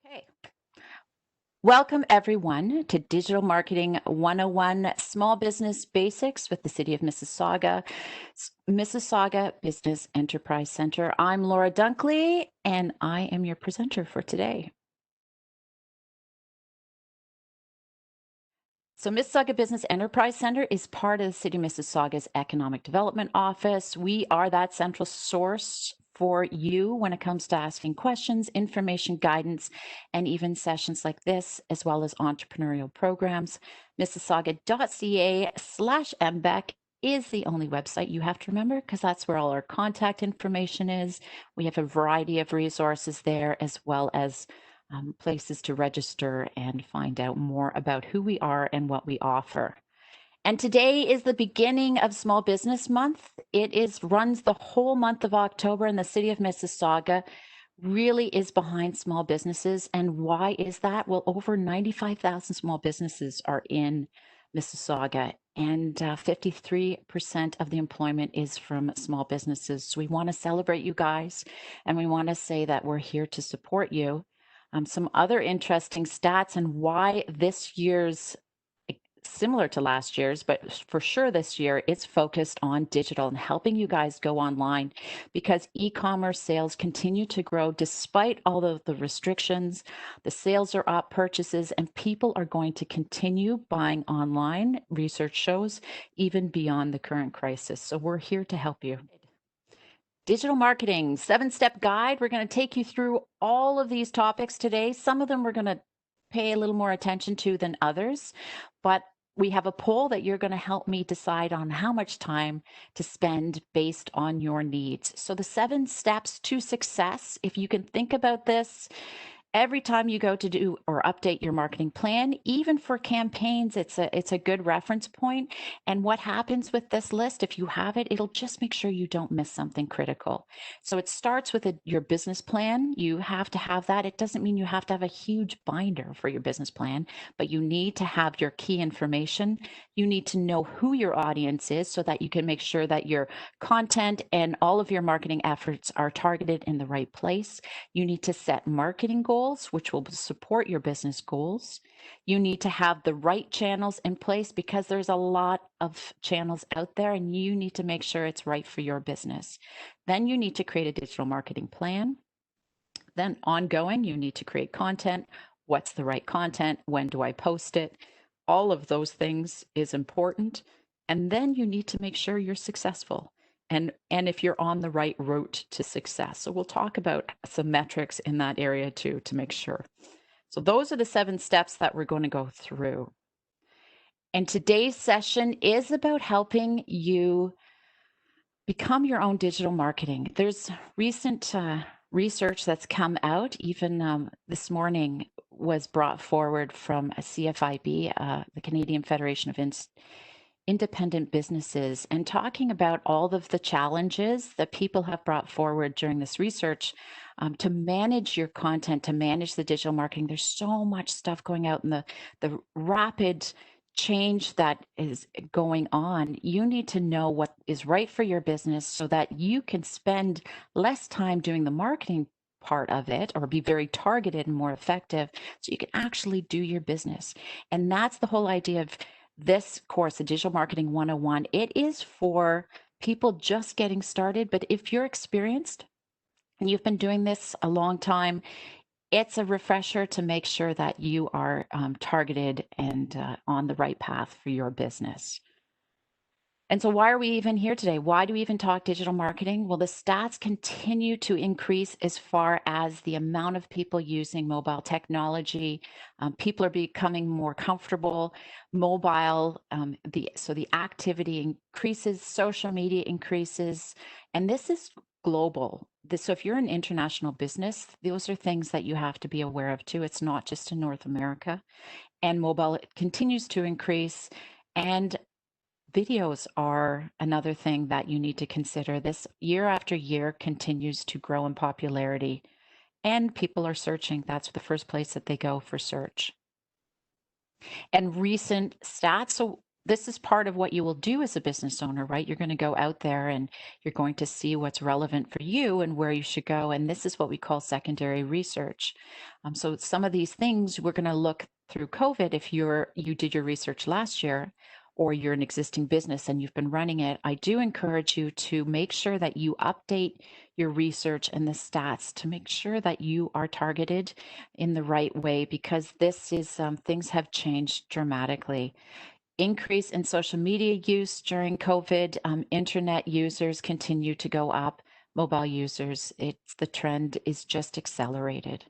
Okay. Welcome everyone to Digital Marketing 101 Small Business Basics with the City of Mississauga, Mississauga Business Enterprise Center. I'm Laura Dunkley and I am your presenter for today. So Mississauga Business Enterprise Center is part of the City of Mississauga's Economic Development Office. We are that central source for you when it comes to asking questions, information, guidance, and even sessions like this, as well as entrepreneurial programs. Mississauga.ca/MBEC is the only website you have to remember because that's where all our contact information is. We have a variety of resources there, as well as places to register and find out more about who we are and what we offer. And today is the beginning of Small Business Month. It runs the whole month of October, and the City of Mississauga really is behind small businesses. And why is that? Well, over 95,000 small businesses are in Mississauga, and 53% of the employment is from small businesses. So we want to celebrate you guys, and we want to say that we're here to support you. Some other interesting stats and why this year's similar to last year's, but for sure this year, it's focused on digital and helping you guys go online because e-commerce sales continue to grow despite all of the restrictions. The sales are up, purchases, and people are going to continue buying online, research shows, even beyond the current crisis. So we're here to help you. Digital marketing, 7-step guide. We're going to take you through all of these topics today. Some of them we're going to pay a little more attention to than others, but we have a poll that you're going to help me decide on how much time to spend based on your needs. So the 7 steps to success, if you can think about this, every time you go to do or update your marketing plan, even for campaigns, it's a good reference point. And what happens with this list, if you have it, it'll just make sure you don't miss something critical. So it starts with your business plan. You have to have that. It doesn't mean you have to have a huge binder for your business plan, but you need to have your key information. You need to know who your audience is so that you can make sure that your content and all of your marketing efforts are targeted in the right place. You need to set marketing goals, which will support your business goals. You need to have the right channels in place because there's a lot of channels out there and you need to make sure it's right for your business. Then you need to create a digital marketing plan. Then ongoing, you need to create content. What's the right content? When do I post it? All of those things is important. And then you need to make sure you're successful. And if you're on the right route to success. So we'll talk about some metrics in that area too, to make sure. So those are the 7 steps that we're going to go through. And today's session is about helping you become your own digital marketing. There's recent research that's come out, even this morning was brought forward from a CFIB, the Canadian Federation of Independent Businesses, and talking about all of the challenges that people have brought forward during this research to manage your content, to manage the digital marketing. There's so much stuff going out in the rapid change that is going on. You need to know what is right for your business so that you can spend less time doing the marketing part of it or be very targeted and more effective so you can actually do your business. And that's the whole idea of this course, the Digital Marketing 101. It is for people just getting started, but if you're experienced and you've been doing this a long time, it's a refresher to make sure that you are targeted and on the right path for your business. And so why are we even here today? Why do we even talk digital marketing? Well, the stats continue to increase as far as the amount of people using mobile technology. People are becoming more comfortable. Mobile, so the activity increases, social media increases, and this is global. So if you're an international business, those are things that you have to be aware of too. It's not just in North America. And mobile continues to increase, and videos are another thing that you need to consider. This year after year continues to grow in popularity, and people are searching. That's the first place that they go for search. And recent stats, so this is part of what you will do as a business owner, right? You're going to go out there and you're going to see what's relevant for you and where you should go. And this is what we call secondary research. So some of these things we're going to look through COVID. If you did your research last year, or you're an existing business and you've been running it, I do encourage you to make sure that you update your research and the stats to make sure that you are targeted in the right way, because this is things have changed dramatically. Increase in social media use during COVID. Internet users continue to go up. Mobile users, the trend is just accelerated.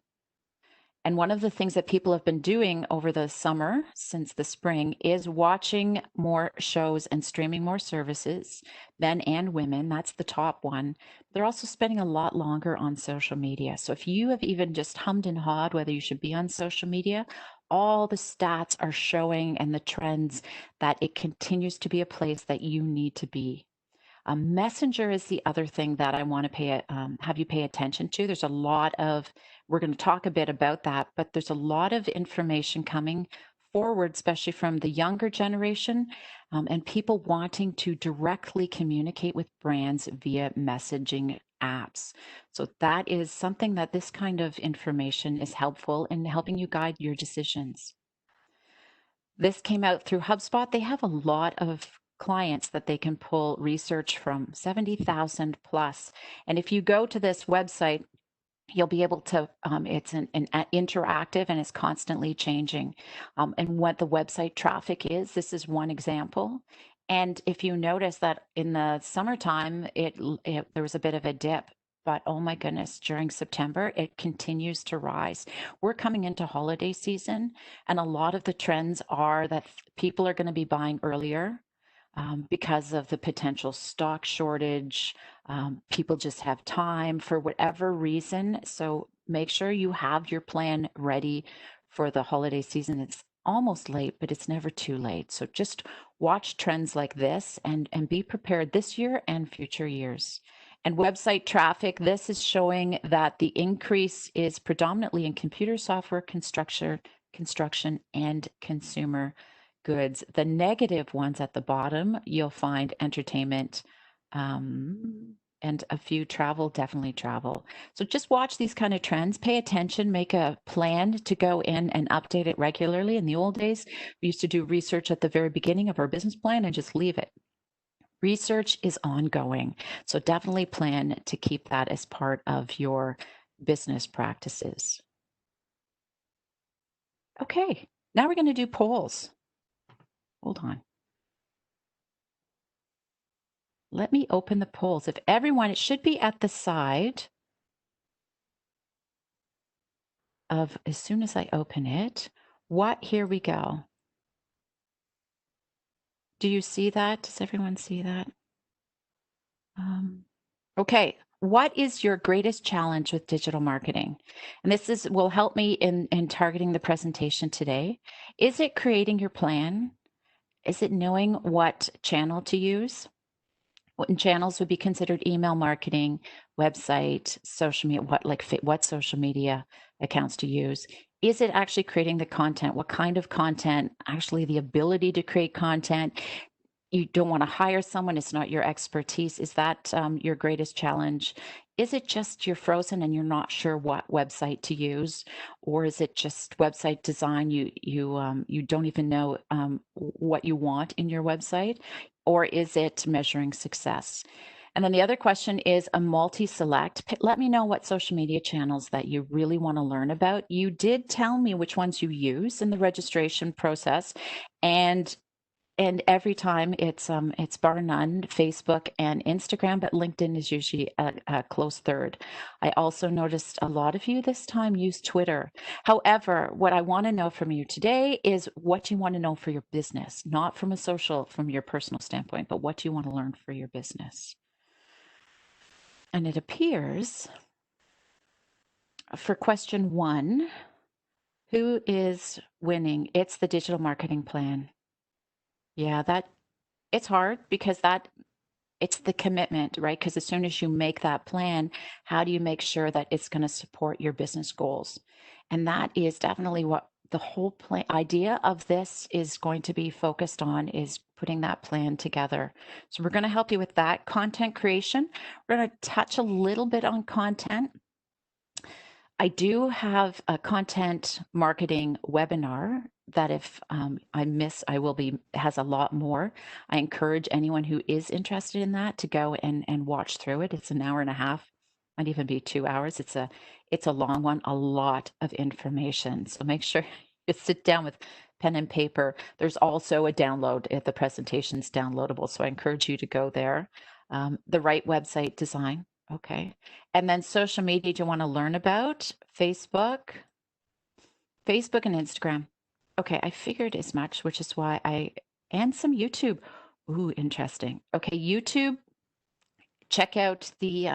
And one of the things that people have been doing over the summer since the spring is watching more shows and streaming more services, men and women. That's the top one. They're also spending a lot longer on social media. So if you have even just hummed and hawed whether you should be on social media, all the stats are showing and the trends that it continues to be a place that you need to be. Messenger is the other thing that I want to have you pay attention to. There's a lot of, we're going to talk a bit about that, but there's a lot of information coming forward, especially from the younger generation, and people wanting to directly communicate with brands via messaging apps. So that is something that this kind of information is helpful in helping you guide your decisions. This came out through HubSpot. They have a lot of clients that they can pull research from, 70,000 plus. And if you go to this website, you'll be able to, it's an interactive and it's constantly changing. And what the website traffic is, this is one example. And if you notice that in the summertime, there was a bit of a dip, but oh my goodness, during September, it continues to rise. We're coming into holiday season, and a lot of the trends are that people are going to be buying earlier. Because of the potential stock shortage, people just have time for whatever reason. So make sure you have your plan ready for the holiday season. It's almost late, but it's never too late. So just watch trends like this and be prepared this year and future years. And website traffic, this is showing that the increase is predominantly in computer software, construction, and consumer goods. The negative ones at the bottom, you'll find entertainment, and a few travel, definitely travel. So just watch these kind of trends, pay attention, make a plan to go in and update it regularly. In the old days, we used to do research at the very beginning of our business plan and just leave it. Research is ongoing. So definitely plan to keep that as part of your business practices. Okay, now we're going to do polls. Hold on. Let me open the polls. If everyone, it should be at the side of, as soon as I open it, here we go. Do you see that? Does everyone see that? Okay. What is your greatest challenge with digital marketing? And this will help me in targeting the presentation today. Is it creating your plan? Is it knowing what channel to use? What channels would be considered email marketing, website, social media, what social media accounts to use? Is it actually creating the content? What kind of content? Actually, the ability to create content. You don't want to hire someone, it's not your expertise. Is that your greatest challenge? Is it just you're frozen and you're not sure what website to use? Or is it just website design? You don't even know what you want in your website? Or is it measuring success? And then the other question is a multi-select. Let me know what social media channels that you really want to learn about. You did tell me which ones you use in the registration process, and every time it's bar none, Facebook and Instagram, but LinkedIn is usually a close third. I also noticed a lot of you this time use Twitter. However, what I want to know from you today is what you want to know for your business, not from your personal standpoint, but what you want to learn for your business. And it appears for question 1, who is winning? It's the digital marketing plan. Yeah, it's hard because it's the commitment, right? Because as soon as you make that plan, how do you make sure that it's going to support your business goals? And that is definitely what the whole idea of this is going to be focused on, is putting that plan together. So we're going to help you with that content creation. We're going to touch a little bit on content. I do have a content marketing webinar that if I miss, has a lot more. I encourage anyone who is interested in that to go and watch through it. It's an hour and a half, might even be 2 hours. It's a long one, a lot of information. So make sure you sit down with pen and paper. There's also a download. The presentation's downloadable, so I encourage you to go there. The right website design. Okay. And then social media, do you want to learn about? Facebook and Instagram. Okay, I figured as much, which is why and some YouTube. Ooh, interesting. Okay, YouTube, check out the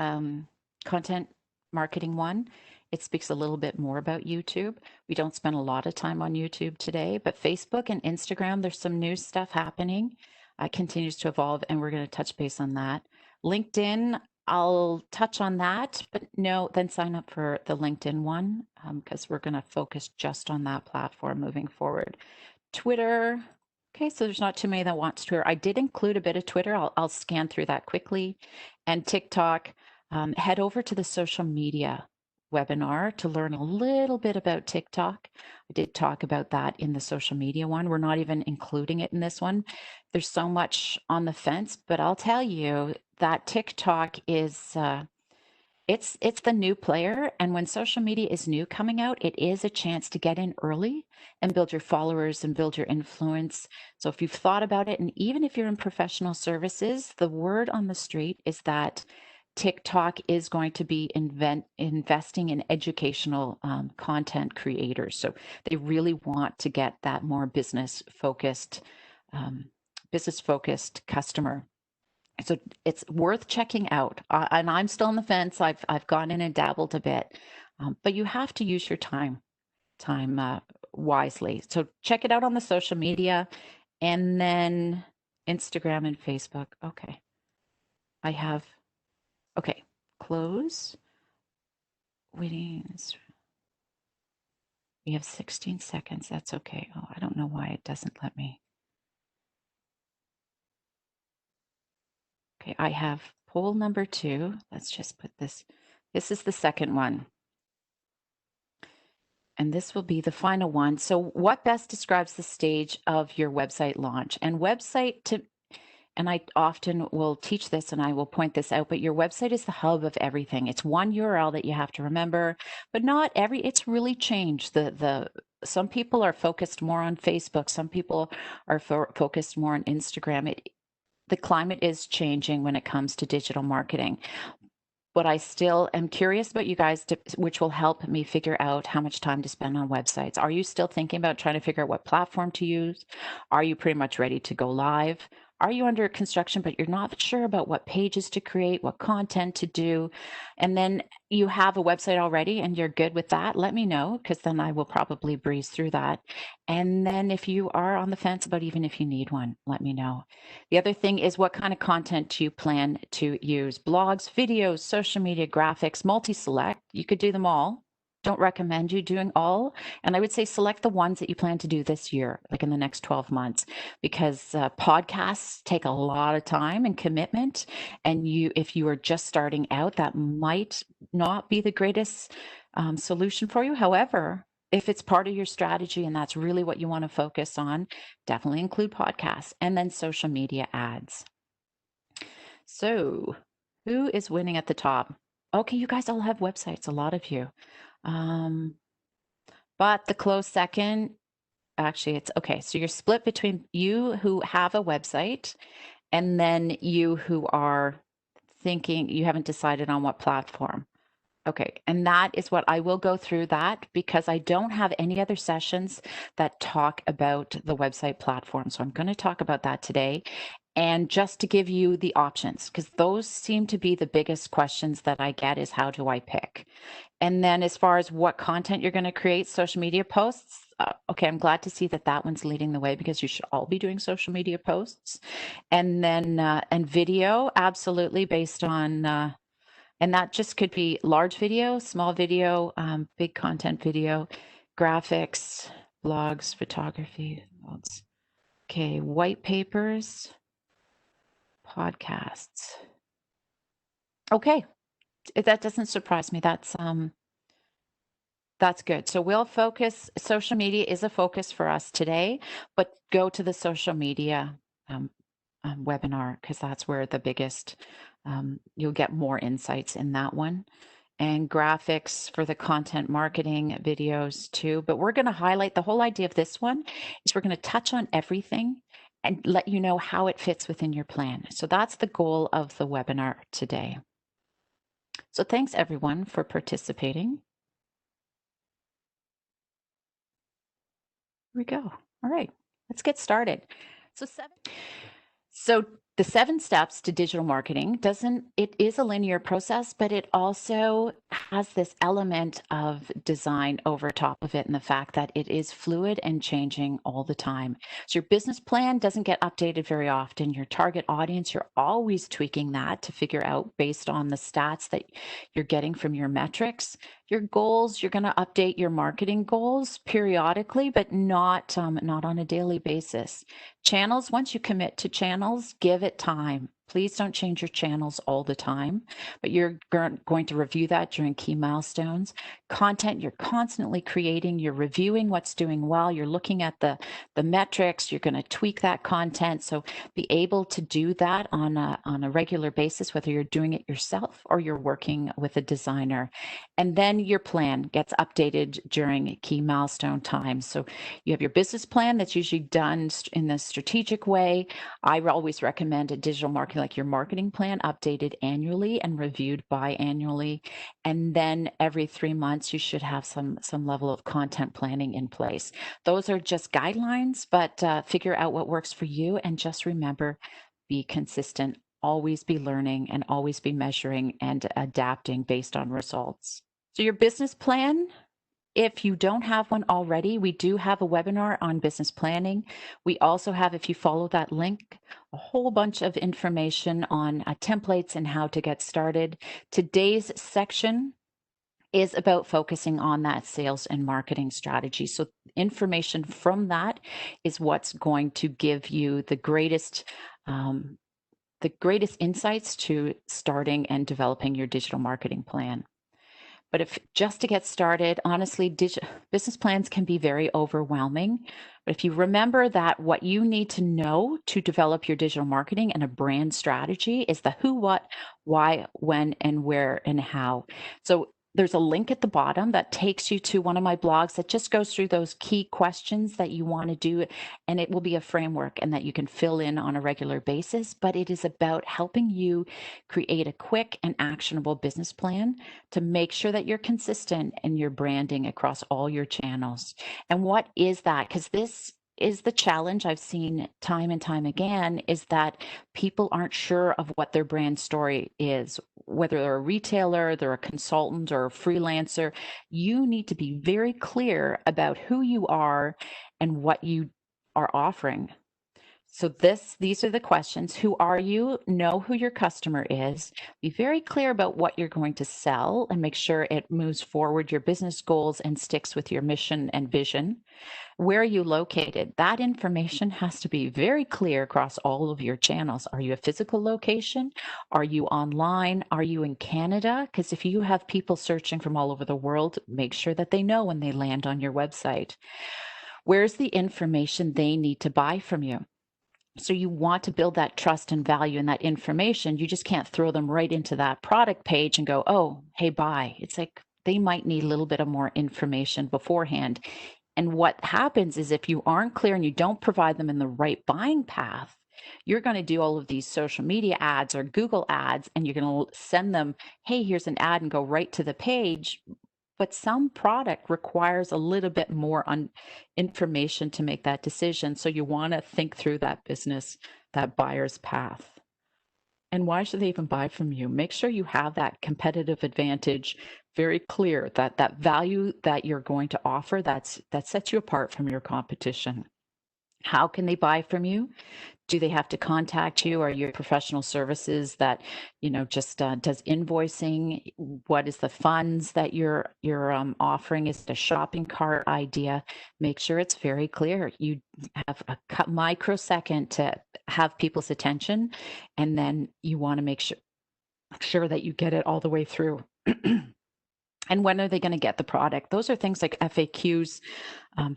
content marketing one. It speaks a little bit more about YouTube. We don't spend a lot of time on YouTube today, but Facebook and Instagram, there's some new stuff happening. Continues to evolve, and we're going to touch base on that. LinkedIn, I'll touch on that, but no, then sign up for the LinkedIn one because we're going to focus just on that platform moving forward. Twitter, okay, so there's not too many that wants Twitter. I did include a bit of Twitter. I'll scan through that quickly. And TikTok, head over to the social media webinar to learn a little bit about TikTok. I did talk about that in the social media one. We're not even including it in this one. There's so much on the fence, but I'll tell you that TikTok is it's the new player, and when social media is new coming out, it is a chance to get in early and build your followers and build your influence. So if you've thought about it, and even if you're in professional services, the word on the street is that TikTok is going to be investing in educational content creators. So they really want to get that more business-focused customer. So it's worth checking out. And I'm still on the fence. I've gone in and dabbled a bit, but you have to use your time wisely. So check it out on the social media, and then Instagram and Facebook. Okay, okay, close. Waiting. We have 16 seconds. That's okay. Oh, I don't know why it doesn't let me. Okay, I have poll number 2. Let's just put this. This is the second one. And this will be the final one. So what best describes the stage of your website launch? And and I often will teach this and I will point this out, but your website is the hub of everything. It's one URL that you have to remember, but it's really changed. Some people are focused more on Facebook. Some people are focused more on Instagram. The climate is changing when it comes to digital marketing. But I still am curious about you guys, which will help me figure out how much time to spend on websites. Are you still thinking about trying to figure out what platform to use? Are you pretty much ready to go live? Are you under construction, but you're not sure about what pages to create, what content to do? And then you have a website already and you're good with that, let me know, because then I will probably breeze through that. And then if you are on the fence about even if you need one, let me know. The other thing is, what kind of content do you plan to use? Blogs, videos, social media, graphics, multi-select. You could do them all. Don't recommend you doing all. And I would say select the ones that you plan to do this year, like in the next 12 months, because podcasts take a lot of time and commitment. And if you are just starting out, that might not be the greatest solution for you. However, if it's part of your strategy and that's really what you want to focus on, definitely include podcasts and then social media ads. So who is winning at the top? Okay, you guys all have websites, a lot of you. But the close second, actually, it's okay. So you're split between you who have a website and then you who are thinking you haven't decided on what platform. Okay, and that is what I will go through that because I don't have any other sessions that talk about the website platform. So I'm going to talk about that today. And just to give you the options, because those seem to be the biggest questions that I get is how do I pick? And then as far as what content you're going to create, social media posts, okay, I'm glad to see that one's leading the way because you should all be doing social media posts. And then, and video, absolutely based on, and that just could be large video, small video, big content video, graphics, blogs, photography. Okay, white papers, podcasts. Okay, that doesn't surprise me. That's good. So we'll focus, social media is a focus for us today, but go to the social media um, webinar because that's where the biggest, you'll get more insights in that one. And graphics for the content marketing videos too. But we're going to highlight the whole idea of this one is we're going to touch on everything and let you know how it fits within your plan. So that's the goal of the webinar today. So thanks everyone for participating. Here we go. All right, let's get started. So the 7 steps to digital marketing it is a linear process, but it also has this element of design over top of it and the fact that it is fluid and changing all the time. So your business plan doesn't get updated very often. Your target audience, you're always tweaking that to figure out based on the stats that you're getting from your metrics. Your goals, you're going to update your marketing goals periodically, but not on a daily basis. Channels, once you commit to channels, give it time. Please don't change your channels all the time, but you're going to review that during key milestones. Content, you're constantly creating, you're reviewing what's doing well, you're looking at the metrics, you're going to tweak that content. So be able to do that on a regular basis, whether you're doing it yourself or you're working with a designer. And then your plan gets updated during key milestone times. So you have your business plan that's usually done in the strategic way. I always recommend a digital marketing, like your marketing plan, updated annually and reviewed biannually. And then every 3 months, you should have some level of content planning in place. Those are just guidelines, but figure out what works for you. And just remember, be consistent, always be learning and always be measuring and adapting based on results. So your business plan, if you don't have one already, we do have a webinar on business planning. We also have, if you follow that link, a whole bunch of information on templates and how to get started. Today's section is about focusing on that sales and marketing strategy. So information from that is what's going to give you the greatest insights to starting and developing your digital marketing plan. But if just to get started, honestly, business plans can be very overwhelming. But if you remember that what you need to know to develop your digital marketing and a brand strategy is the who, what, why, when, and where, and how. So there's a link at the bottom that takes you to one of my blogs that just goes through those key questions that you want to do. And it will be a framework and that you can fill in on a regular basis. But it is about helping you create a quick and actionable business plan to make sure that you're consistent in your branding across all your channels. And what is that? Because this is the challenge I've seen time and time again, is that people aren't sure of what their brand story is. Whether they're a retailer, they're a consultant, or a freelancer, you need to be very clear about who you are and what you are offering. So these are the questions. Who are you? Know who your customer is. Be very clear about what you're going to sell and make sure it moves forward your business goals and sticks with your mission and vision. Where are you located? That information has to be very clear across all of your channels. Are you a physical location? Are you online? Are you in Canada? Because if you have people searching from all over the world, make sure that they know when they land on your website. Where's the information they need to buy from you? So you want to build that trust and value in that information. You just can't throw them right into that product page and go, oh, hey, buy. It's like they might need a little bit of more information beforehand. And what happens is if you aren't clear and you don't provide them in the right buying path, you're going to do all of these social media ads or Google ads, and you're going to send them, hey, here's an ad, and go right to the page. But some product requires a little bit more information to make that decision. So you want to think through that business, that buyer's path. And why should they even buy from you? Make sure you have that competitive advantage very clear, that value that you're going to offer that sets you apart from your competition. How can they buy from you? Do they have to contact you? Are you professional services that, just does invoicing? What is the funds that you're offering? Is it a shopping cart idea? Make sure it's very clear. You have a microsecond to have people's attention, and then you want to make sure that you get it all the way through. And when are they going to get the product? Those are things like FAQs,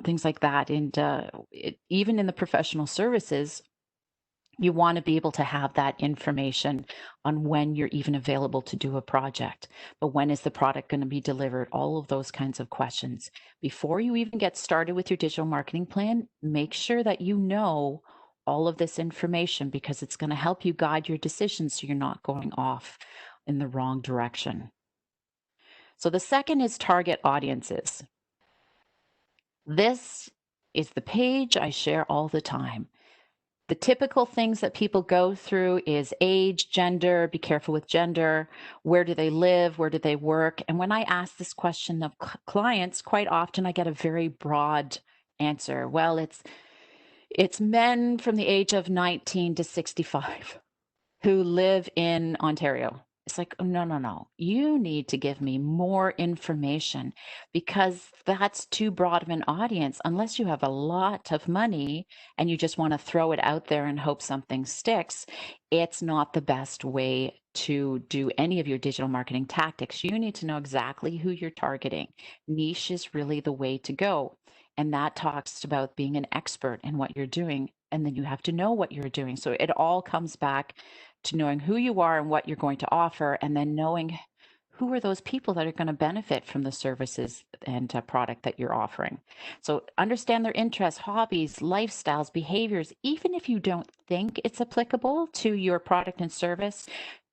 things like that. And even in the professional services, you want to be able to have that information on when you're even available to do a project. But when is the product going to be delivered? All of those kinds of questions. Before you even get started with your digital marketing plan, make sure that you know all of this information, because it's going to help you guide your decisions so you're not going off in the wrong direction. So the second is target audiences. This is the page I share all the time. The typical things that people go through is age, gender, be careful with gender, where do they live, where do they work? And when I ask this question of clients, quite often I get a very broad answer. Well, it's men from the age of 19 to 65 who live in Ontario. It's like, oh, no, no, no. You need to give me more information, because that's too broad of an audience. Unless you have a lot of money and you just want to throw it out there and hope something sticks, it's not the best way to do any of your digital marketing tactics. You need to know exactly who you're targeting. Niche is really the way to go. And that talks about being an expert in what you're doing. And then you have to know what you're doing. So it all comes back to knowing who you are and what you're going to offer, and then knowing who are those people that are going to benefit from the services and product that you're offering. So understand their interests, hobbies, lifestyles, behaviors. Even if you don't think it's applicable to your product and service,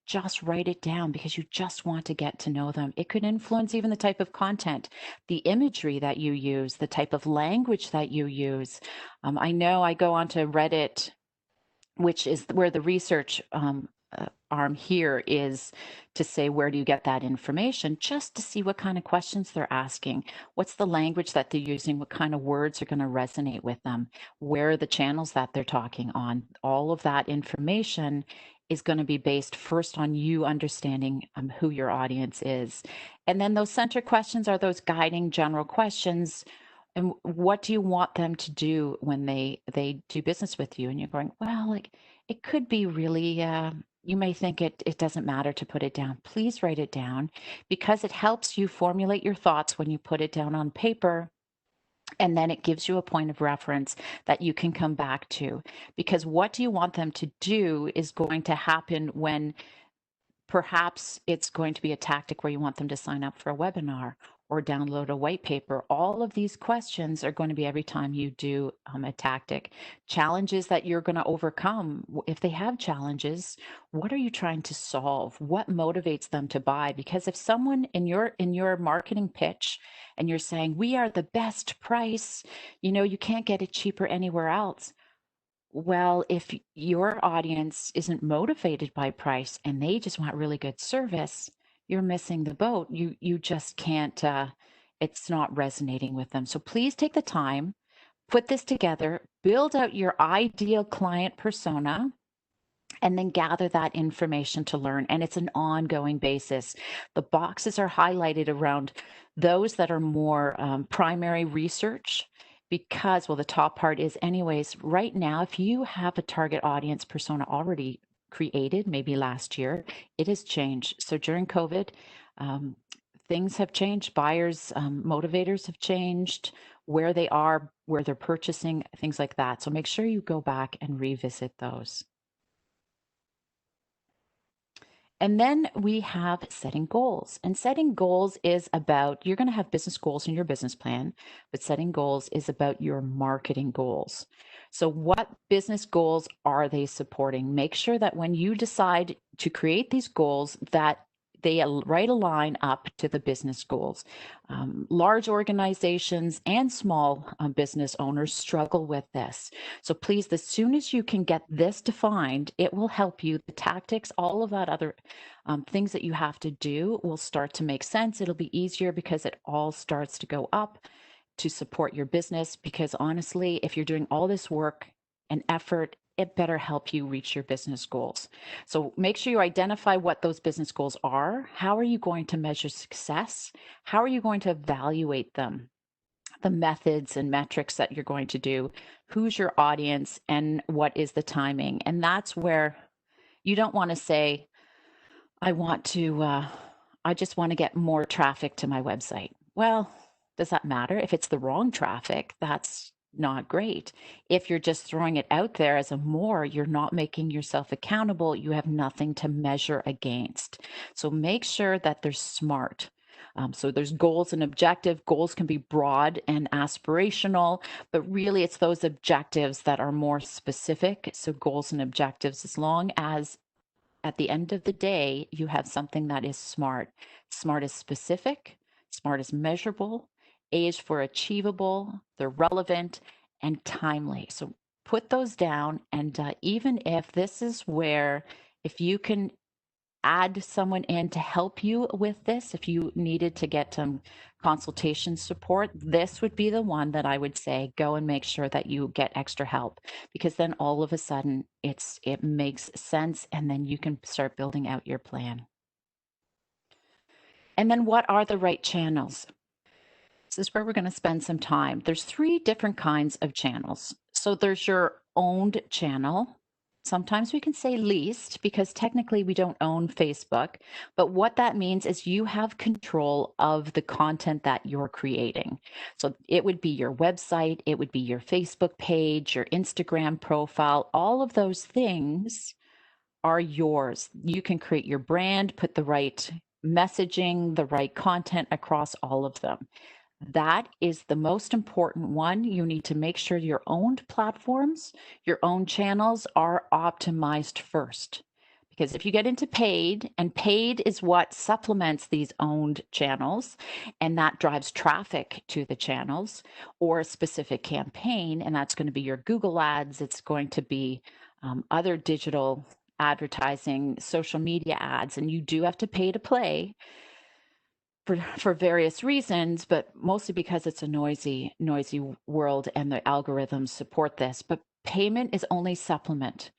just write it down, because you just want to get to know them. It could influence even the type of content, the imagery that you use, the type of language that you use. I know I go onto Reddit, which is where the research arm here is, to say, where do you get that information, just to see what kind of questions they're asking, what's the language that they're using, what kind of words are going to resonate with them, where are the channels that they're talking on. All of that information is going to be based first on you understanding who your audience is. And then those center questions are those guiding general questions. And what do you want them to do when they do business with you? And you're going, well, like, it could be really, you may think it doesn't matter to put it down. Please write it down, because it helps you formulate your thoughts when you put it down on paper. And then it gives you a point of reference that you can come back to. Because what do you want them to do is going to happen when perhaps it's going to be a tactic where you want them to sign up for a webinar or download a white paper. All of these questions are going to be every time you do a tactic. Challenges that you're going to overcome. If they have challenges, what are you trying to solve? What motivates them to buy? Because if someone in your marketing pitch, and you're saying, we are the best price, you can't get it cheaper anywhere else. Well, if your audience isn't motivated by price and they just want really good service, you're missing the boat. You just can't, it's not resonating with them. So please take the time, put this together, build out your ideal client persona, and then gather that information to learn. And it's an ongoing basis. The boxes are highlighted around those that are more primary research, because, well, the top part is anyways, right now, if you have a target audience persona already created, maybe last year, it has changed. So during COVID, things have changed. Buyers, motivators have changed, where they are, where they're purchasing, things like that. So make sure you go back and revisit those. And then we have setting goals. And setting goals is about, you're going to have business goals in your business plan, but setting goals is about your marketing goals. So what business goals are they supporting? Make sure that when you decide to create these goals, that they right align up to the business goals. Large organizations and small business owners struggle with this. So please, as soon as you can get this defined, it will help you. The tactics, all of that other things that you have to do will start to make sense. It'll be easier because it all starts to go up to support your business, because honestly, if you're doing all this work and effort, it better help you reach your business goals. So make sure you identify what those business goals are. How are you going to measure success? How are you going to evaluate them? The methods and metrics that you're going to do, who's your audience, and what is the timing. And that's where you don't want to say, I just want to get more traffic to my website. Well, does that matter? If it's the wrong traffic, that's not great. If you're just throwing it out there as a more, you're not making yourself accountable. You have nothing to measure against. So make sure that they're smart. So there's goals and objective. Goals can be broad and aspirational, but really it's those objectives that are more specific. So goals and objectives, as long as at the end of the day, you have something that is smart. Smart is specific, smart is measurable, A is for achievable, they're relevant and timely. So put those down. And even if this is where, if you can add someone in to help you with this, if you needed to get some consultation support, this would be the one that I would say go and make sure that you get extra help, because then all of a sudden it makes sense, and then you can start building out your plan. And then what are the right channels? This is where we're going to spend some time. There's 3 different kinds of channels. So there's your owned channel. Sometimes we can say leased, because technically we don't own Facebook, but what that means is you have control of the content that you're creating. So it would be your website, it would be your Facebook page, your Instagram profile, all of those things are yours. You can create your brand, put the right messaging, the right content across all of them. That is the most important one. You need to make sure your owned platforms, your own channels are optimized first. Because if you get into paid, and paid is what supplements these owned channels, and that drives traffic to the channels or a specific campaign, and that's going to be your Google ads, it's going to be other digital advertising, social media ads, and you do have to pay to play for various reasons, but mostly because it's a noisy world and the algorithms support this. But payment is only supplement.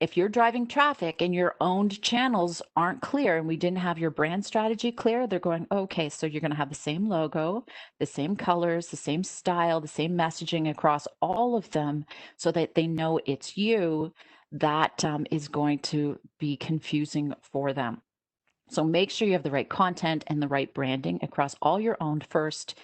If you're driving traffic and your owned channels aren't clear and we didn't have your brand strategy clear, they're going, okay, so you're going to have the same logo, the same colors, the same style, the same messaging across all of them so that they know it's you. That is going to be confusing for them. So make sure you have the right content and the right branding across all your owned first.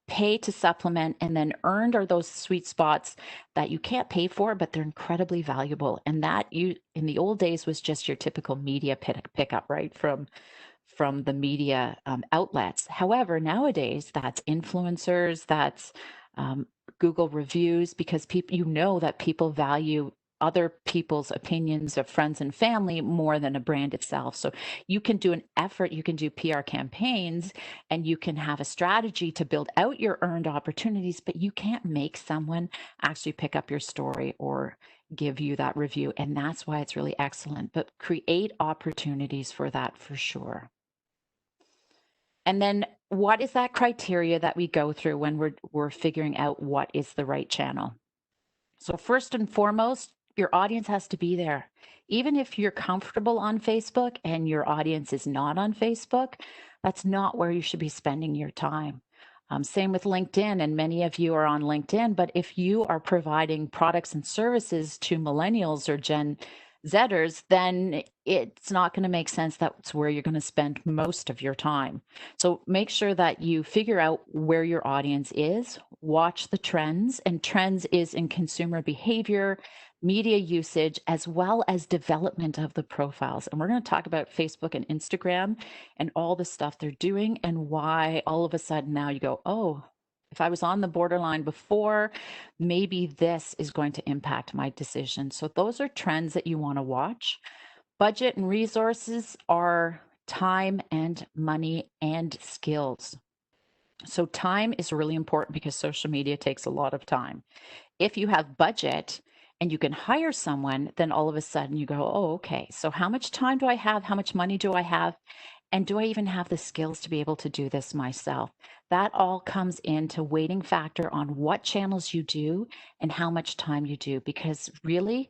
Pay to supplement, and then earned are those sweet spots that you can't pay for, but they're incredibly valuable. And that you in the old days was just your typical media pickup, right? From the media outlets. However, nowadays that's influencers, that's Google reviews, because people, that people value other people's opinions of friends and family more than a brand itself. So you can do an effort, you can do PR campaigns, and you can have a strategy to build out your earned opportunities, but you can't make someone actually pick up your story or give you that review. And that's why it's really excellent. But create opportunities for that for sure. And then what is that criteria that we go through when we're figuring out what is the right channel? So first and foremost, your audience has to be there. Even if you're comfortable on Facebook and your audience is not on Facebook, that's not where you should be spending your time. Same with LinkedIn, and many of you are on LinkedIn, but if you are providing products and services to millennials or Gen Zers, then it's not going to make sense. That's where you're going to spend most of your time. So make sure that you figure out where your audience is, watch the trends, and trends is in consumer behavior, media usage, as well as development of the profiles. And we're going to talk about Facebook and Instagram and all the stuff they're doing and why all of a sudden now you go, oh, if I was on the borderline before, maybe this is going to impact my decision. So those are trends that you want to watch. Budget and resources are time and money and skills. So time is really important because social media takes a lot of time. If you have budget and you can hire someone, then all of a sudden you go, oh, okay, so how much time do I have? How much money do I have? And do I even have the skills to be able to do this myself? That all comes into weighting factor on what channels you do and how much time you do. Because really,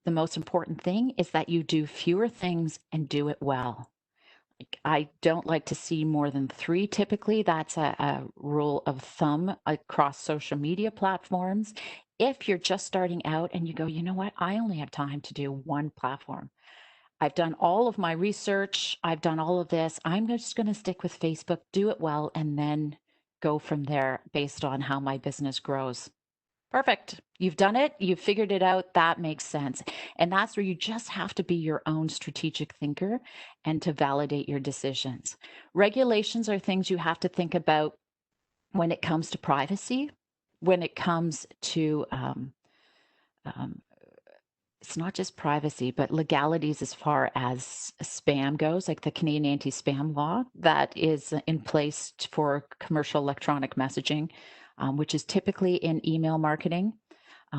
the most important thing is that you do fewer things and do it well. I don't like to see more than 3 typically. That's a rule of thumb across social media platforms. If you're just starting out and you go, you know what, I only have time to do 1 platform. I've done all of my research. I've done all of this. I'm just going to stick with Facebook, do it well, and then go from there based on how my business grows. Perfect. You've done it. You've figured it out. That makes sense. And that's where you just have to be your own strategic thinker and to validate your decisions. Regulations are things you have to think about when it comes to privacy, when it comes to um, it's not just privacy, but legalities as far as spam goes, like the Canadian anti-spam law that is in place for commercial electronic messaging, which is typically in email marketing,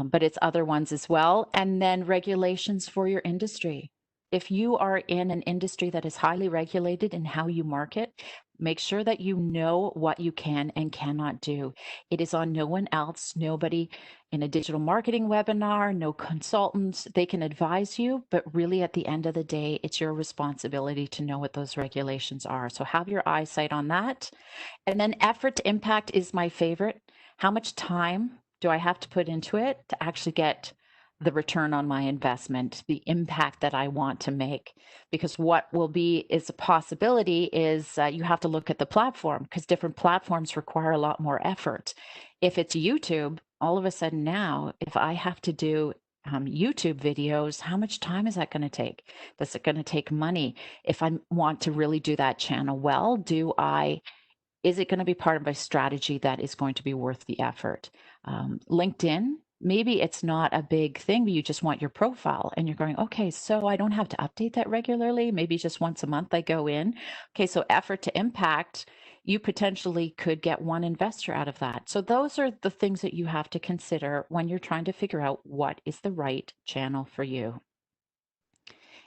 but it's other ones as well. And then regulations for your industry. If you are in an industry that is highly regulated in how you market, make sure that you know what you can and cannot do. It is on no one else, nobody in a digital marketing webinar, no consultants. They can advise you, but really at the end of the day, it's your responsibility to know what those regulations are. So have your eyesight on that. And then effort to impact is my favorite. How much time do I have to put into it to actually get the return on my investment, the impact that I want to make? Because what will be is a possibility is you have to look at the platform because different platforms require a lot more effort. If it's YouTube, all of a sudden now, if I have to do YouTube videos, how much time is that going to take? Is it going to take money? If I want to really do that channel well, is it going to be part of my strategy that is going to be worth the effort? LinkedIn, maybe it's not a big thing, but you just want your profile and you're going, okay, so I don't have to update that regularly. Maybe just once a month I go in. Okay, so effort to impact, you potentially could get 1 investor out of that. So those are the things that you have to consider when you're trying to figure out what is the right channel for you.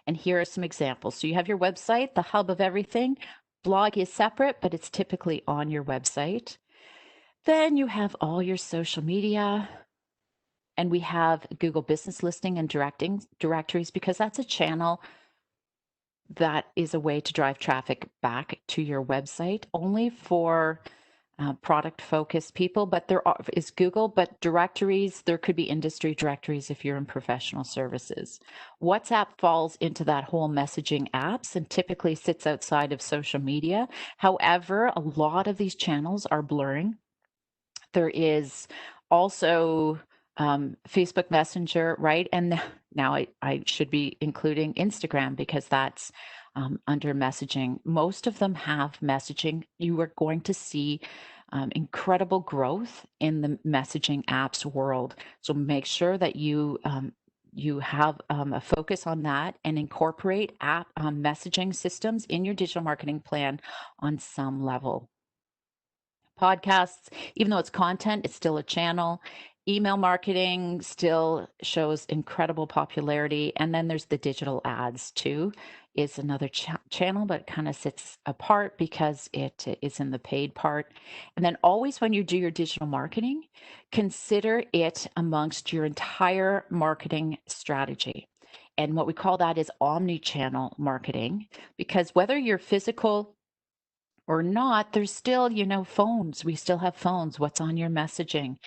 And here are some examples. So you have your website, the hub of everything. Blog is separate, but it's typically on your website. Then you have all your social media. And we have Google Business Listing and directories because that's a channel that is a way to drive traffic back to your website only for product focused people, but there is Google, but directories, there could be industry directories if you're in professional services. WhatsApp falls into that whole messaging apps and typically sits outside of social media. However, a lot of these channels are blurring. There is also Facebook Messenger, right? And now I should be including Instagram because that's under messaging. Most of them have messaging. You are going to see incredible growth in the messaging apps world. So make sure that you have a focus on that and incorporate app messaging systems in your digital marketing plan on some level. Podcasts, even though it's content, it's still a channel. Email marketing still shows incredible popularity. And then there's the digital ads too, is another channel, but it kind of sits apart because it is in the paid part. And then always when you do your digital marketing, consider it amongst your entire marketing strategy. And what we call that is omni-channel marketing, because whether you're physical or not, there's still, phones. We still have phones. What's on your messaging?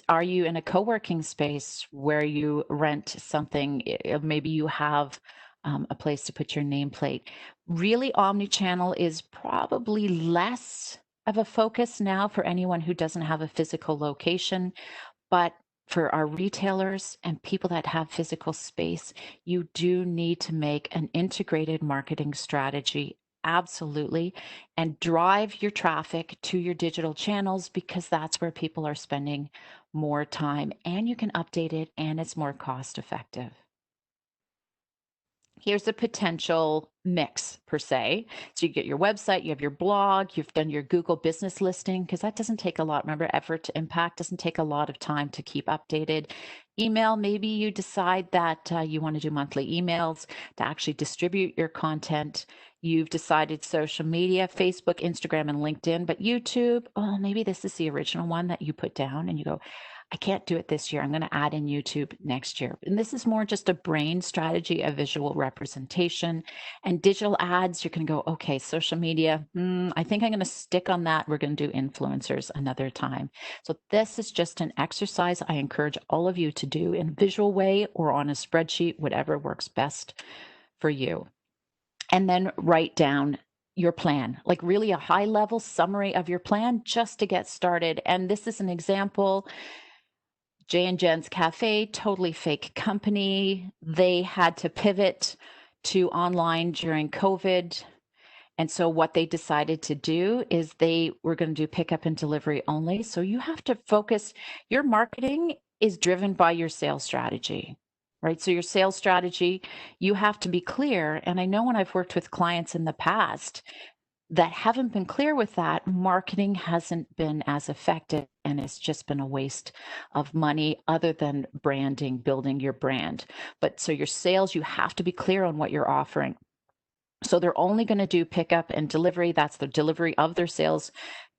Are you in a co-working space where you rent something? Maybe you have a place to put your nameplate. Really, omni-channel is probably less of a focus now for anyone who doesn't have a physical location, but for our retailers and people that have physical space, you do need to make an integrated marketing strategy. Absolutely. And drive your traffic to your digital channels because that's where people are spending more time and you can update it and it's more cost effective. Here's a potential mix per se. So you get your website, you have your blog, you've done your Google business listing, because that doesn't take a lot. Remember, effort to impact doesn't take a lot of time to keep updated. Email, maybe you decide that you want to do monthly emails to actually distribute your content. You've decided social media, Facebook, Instagram, and LinkedIn, but YouTube, oh, maybe this is the original one that you put down and you go, I can't do it this year. I'm going to add in YouTube next year. And this is more just a brain strategy, a visual representation. And digital ads, you're going to go, okay, social media, I think I'm going to stick on that. We're going to do influencers another time. So this is just an exercise I encourage all of you to do in a visual way or on a spreadsheet, whatever works best for you. And then write down your plan, like really a high level summary of your plan just to get started. And this is an example. Jay and Jen's Cafe, totally fake company. They had to pivot to online during COVID. And so what they decided to do is they were going to do pickup and delivery only. So you have to focus, your marketing is driven by your sales strategy, right? So your sales strategy, you have to be clear. And I know when I've worked with clients in the past, that haven't been clear with that, marketing hasn't been as effective and it's just been a waste of money other than branding, building your brand. But so your sales, you have to be clear on what you're offering. So they're only going to do pickup and delivery. That's the delivery of their sales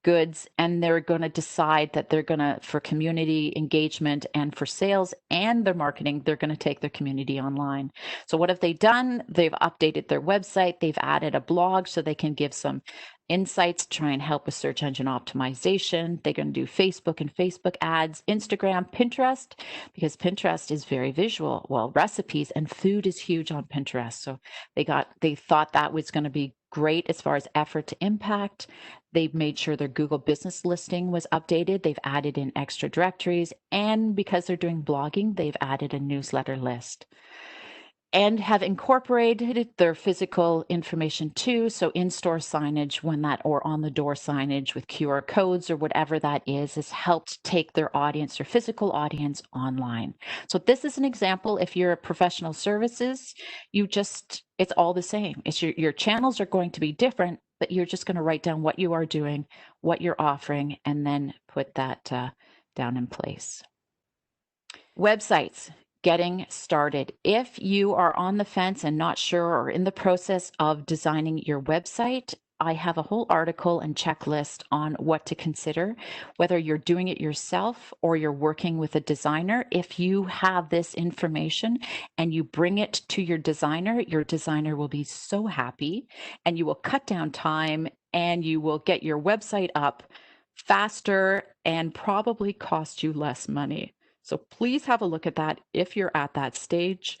goods. And they're going to decide that they're going to, for community engagement and for sales and their marketing, they're going to take their community online. So what have they done? They've updated their website. They've added a blog so they can give some insights, try and help with search engine optimization. They're going to do Facebook and Facebook ads, Instagram, Pinterest, because Pinterest is very visual. Well, recipes and food is huge on Pinterest. So they thought that was going to be great as far as effort to impact. They've made sure their Google business listing was updated. They've added in extra directories. And because they're doing blogging, they've added a newsletter list and have incorporated their physical information too. So in-store signage when that, or on the door signage with QR codes or whatever that is helped take their audience, their physical audience online. So this is an example. If you're a professional services, it's all the same. It's your channels are going to be different, but you're just going to write down what you are doing, what you're offering, and then put that down in place. Websites. Getting started. If you are on the fence and not sure or in the process of designing your website, I have a whole article and checklist on what to consider, whether you're doing it yourself or you're working with a designer. If you have this information and you bring it to your designer will be so happy and you will cut down time and you will get your website up faster and probably cost you less money. So please have a look at that if you're at that stage.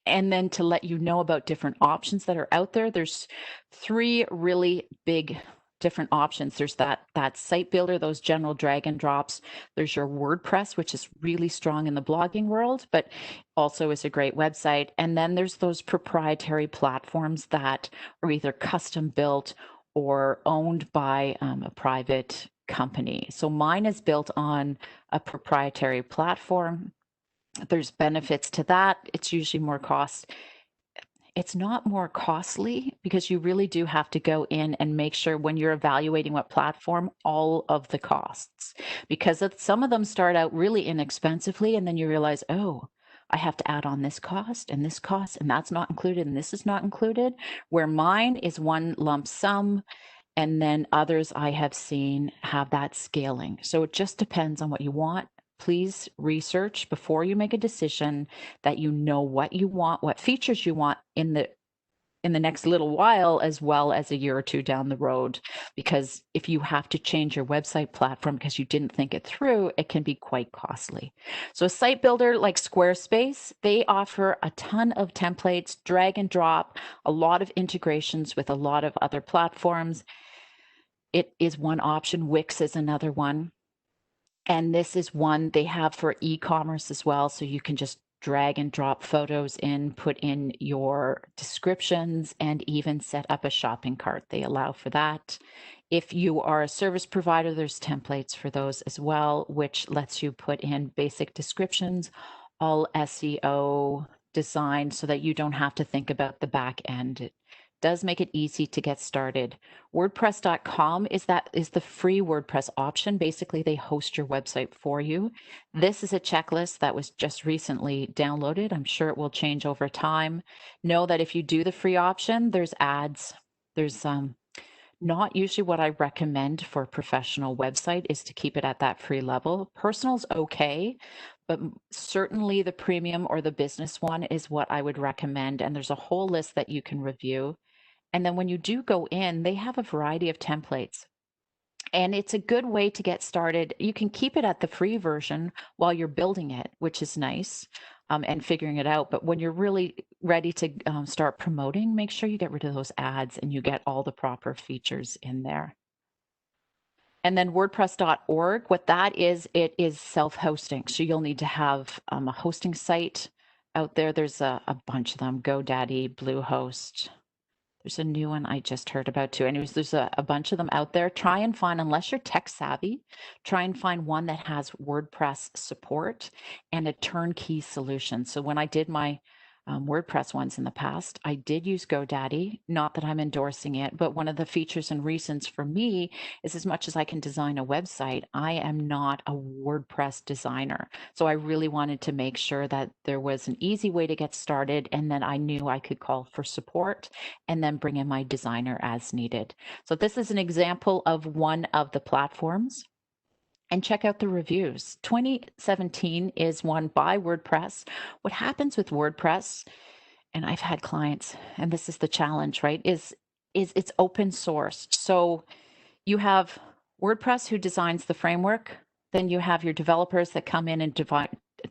And then to let you know about different options that are out there, there's 3 really big different options. There's that site builder, those general drag and drops. There's your WordPress, which is really strong in the blogging world, but also is a great website. And then there's those proprietary platforms that are either custom built or owned by a private company. So mine is built on a proprietary platform. There's benefits to that. It's usually more cost. It's not more costly because you really do have to go in and make sure when you're evaluating what platform, all of the costs, because some of them start out really inexpensively and then you realize, oh, I have to add on this cost, and that's not included, and this is not included, where mine is one lump sum. And then others I have seen have that scaling. So it just depends on what you want. Please research before you make a decision that you know what you want, what features you want in the next little while, as well as a year or two down the road. Because if you have to change your website platform because you didn't think it through, it can be quite costly. So a site builder like Squarespace, they offer a ton of templates, drag and drop, a lot of integrations with a lot of other platforms. It is one option. Wix is another one. And this is one they have for e-commerce as well. So you can just drag and drop photos in, put in your descriptions, and even set up a shopping cart. They allow for that. If you are a service provider, there's templates for those as well, which lets you put in basic descriptions, all SEO designed so that you don't have to think about the back end. It does make it easy to get started. WordPress.com is the free WordPress option. Basically, they host your website for you. This is a checklist that was just recently downloaded. I'm sure it will change over time. Know that if you do the free option, there's ads. There's not usually what I recommend for a professional website is to keep it at that free level. Personal's okay, but certainly the premium or the business one is what I would recommend. And there's a whole list that you can review. And then when you do go in, they have a variety of templates. And it's a good way to get started. You can keep it at the free version while you're building it, which is nice, and figuring it out. But when you're really ready to start promoting, make sure you get rid of those ads and you get all the proper features in there. And then WordPress.org, what that is, it is self-hosting. So you'll need to have a hosting site out there. There's a bunch of them, GoDaddy, Bluehost. There's a new one I just heard about too. Anyways, there's a bunch of them out there. Try and find, unless you're tech savvy, try and find one that has WordPress support and a turnkey solution. So when I did my WordPress ones in the past, I did use GoDaddy. Not that I'm endorsing it, but one of the features and reasons for me is as much as I can design a website, I am not a WordPress designer. So I really wanted to make sure that there was an easy way to get started and that I knew I could call for support and then bring in my designer as needed. So this is an example of one of the platforms. And check out the reviews. 2017 is one by WordPress. What happens with WordPress, and I've had clients, and this is the challenge, right, is it's open source. So you have WordPress who designs the framework, then you have your developers that come in and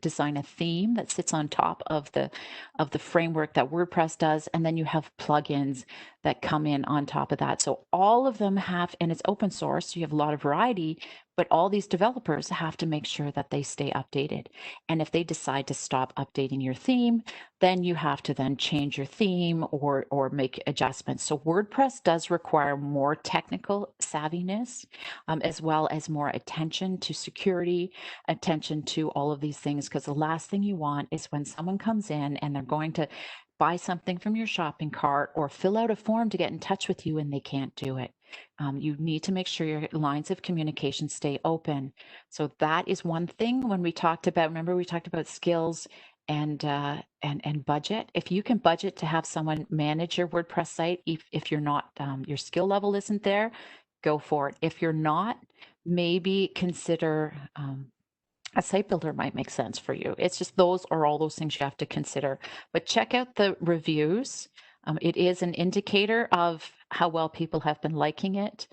design a theme that sits on top of the framework that WordPress does, and then you have plugins that come in on top of that. So all of them have, and it's open source, so you have a lot of variety, but all these developers have to make sure that they stay updated. And if they decide to stop updating your theme, then you have to then change your theme or make adjustments. So WordPress does require more technical savviness, as well as more attention to security, attention to all of these things, because the last thing you want is when someone comes in and they're going to buy something from your shopping cart or fill out a form to get in touch with you and they can't do it. You need to make sure your lines of communication stay open. So that is one thing. When we talked about, remember we talked about skills and budget. If you can budget to have someone manage your WordPress site, if you're not, your skill level isn't there, go for it. If you're not, maybe consider a site builder might make sense for you. It's just those are all those things you have to consider. But check out the reviews. It is an indicator of how well people have been liking it.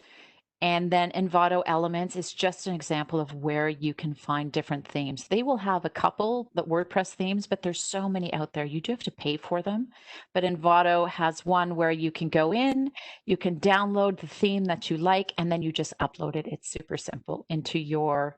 And then Envato Elements is just an example of where you can find different themes. They will have a couple that WordPress themes, but there's so many out there. You do have to pay for them. But Envato has one where you can go in, you can download the theme that you like, and then you just upload it. It's super simple into your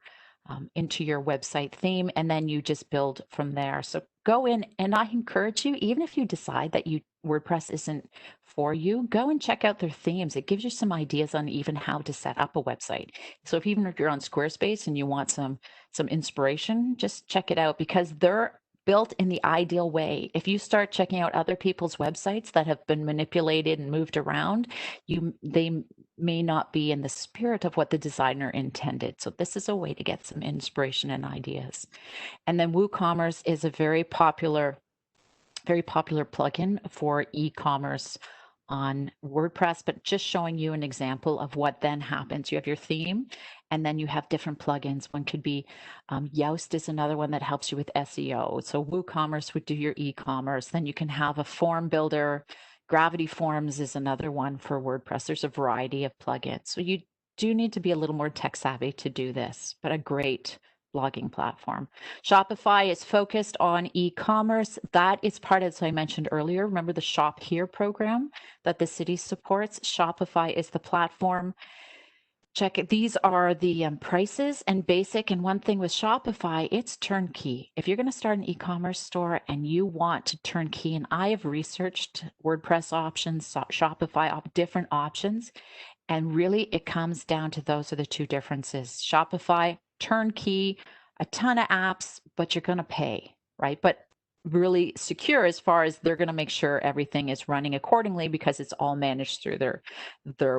website theme, and then you just build from there. So go in, and I encourage you, even if you decide that WordPress isn't for you, go and check out their themes. It gives you some ideas on even how to set up a website. So even if you're on Squarespace and you want some inspiration, just check it out, because they're built in the ideal way. If you start checking out other people's websites that have been manipulated and moved around, they may not be in the spirit of what the designer intended. So this is a way to get some inspiration and ideas. And then WooCommerce is a very popular plugin for e-commerce on WordPress, but just showing you an example of what then happens. You have your theme, and then you have different plugins. One could be Yoast is another one that helps you with SEO. So WooCommerce would do your e-commerce. Then you can have a form builder. Gravity Forms is another one for WordPress. There's a variety of plugins. So you do need to be a little more tech savvy to do this, but a great blogging platform. Shopify is focused on e-commerce. That is part, as I mentioned earlier, remember the Shop Here program that the city supports? Shopify is the platform. Check it. These are the prices and basic. And one thing with Shopify, it's turnkey. If you're going to start an e-commerce store and you want to turnkey, and I have researched WordPress options, Shopify, different options, and really it comes down to those are the two differences. Shopify, turnkey, a ton of apps, but you're going to pay, right? But really secure as far as they're going to make sure everything is running accordingly because it's all managed through their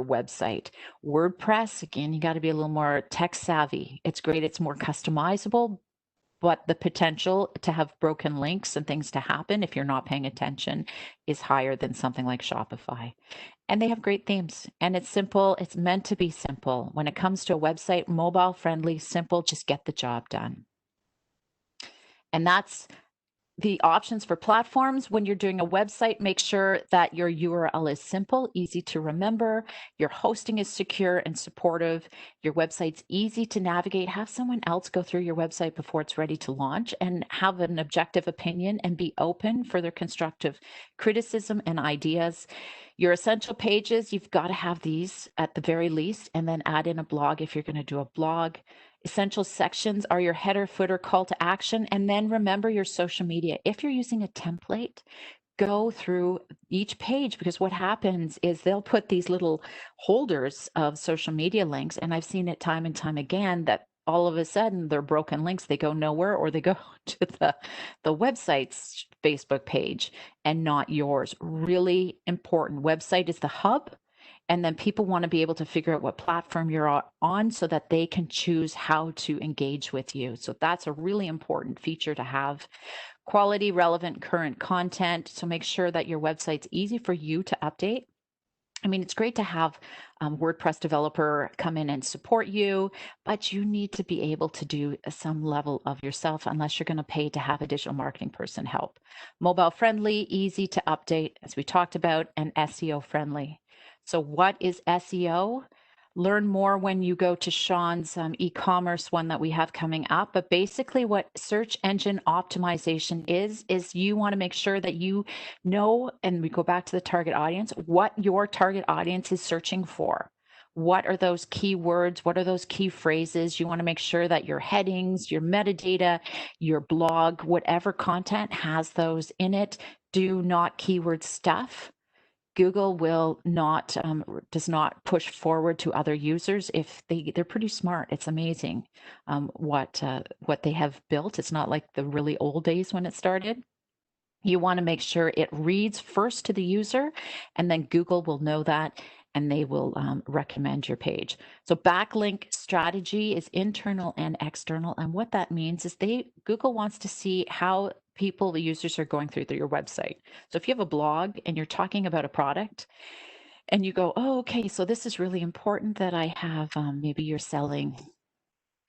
website. WordPress, again, you got to be a little more tech savvy. It's great, it's more customizable, but the potential to have broken links and things to happen if you're not paying attention is higher than something like Shopify. And they have great themes, and it's simple. It's meant to be simple. When it comes to a website, mobile friendly, simple, just get the job done. And that's the options for platforms. When you're doing a website, make sure that your URL is simple, easy to remember, your hosting is secure and supportive, your website's easy to navigate. Have someone else go through your website before it's ready to launch, and have an objective opinion and be open for their constructive criticism and ideas. Your essential pages, you've got to have these at the very least, and then add in a blog if you're going to do a blog. Essential sections are your header, footer, call to action, and then remember your social media. If you're using a template, go through each page, because what happens is they'll put these little holders of social media links, and I've seen it time and time again that all of a sudden they're broken links. They go nowhere, or they go to the website's Facebook page and not yours. Really important. Website is the hub. And then people want to be able to figure out what platform you're on so that they can choose how to engage with you. So that's a really important feature to have. Quality, relevant, current content. So make sure that your website's easy for you to update. I mean, it's great to have WordPress developer come in and support you, but you need to be able to do some level of yourself unless you're going to pay to have a digital marketing person help. Mobile friendly, easy to update, as we talked about, and SEO friendly. So what is SEO? Learn more when you go to Sean's e-commerce one that we have coming up. But basically what search engine optimization is you want to make sure that you know, and we go back to the target audience, what your target audience is searching for. What are those keywords? What are those key phrases? You want to make sure that your headings, your metadata, your blog, whatever content has those in it. Do not keyword stuff. Google will not does not push forward to other users if they're pretty smart. It's amazing what they have built. It's not like the really old days when it started. You want to make sure it reads first to the user, and then Google will know that, and they will recommend your page. So backlink strategy is internal and external. And what that means is Google wants to see how the users are going through your website. So if you have a blog and you're talking about a product and you go, oh, okay, so this is really important that I have, maybe you're selling,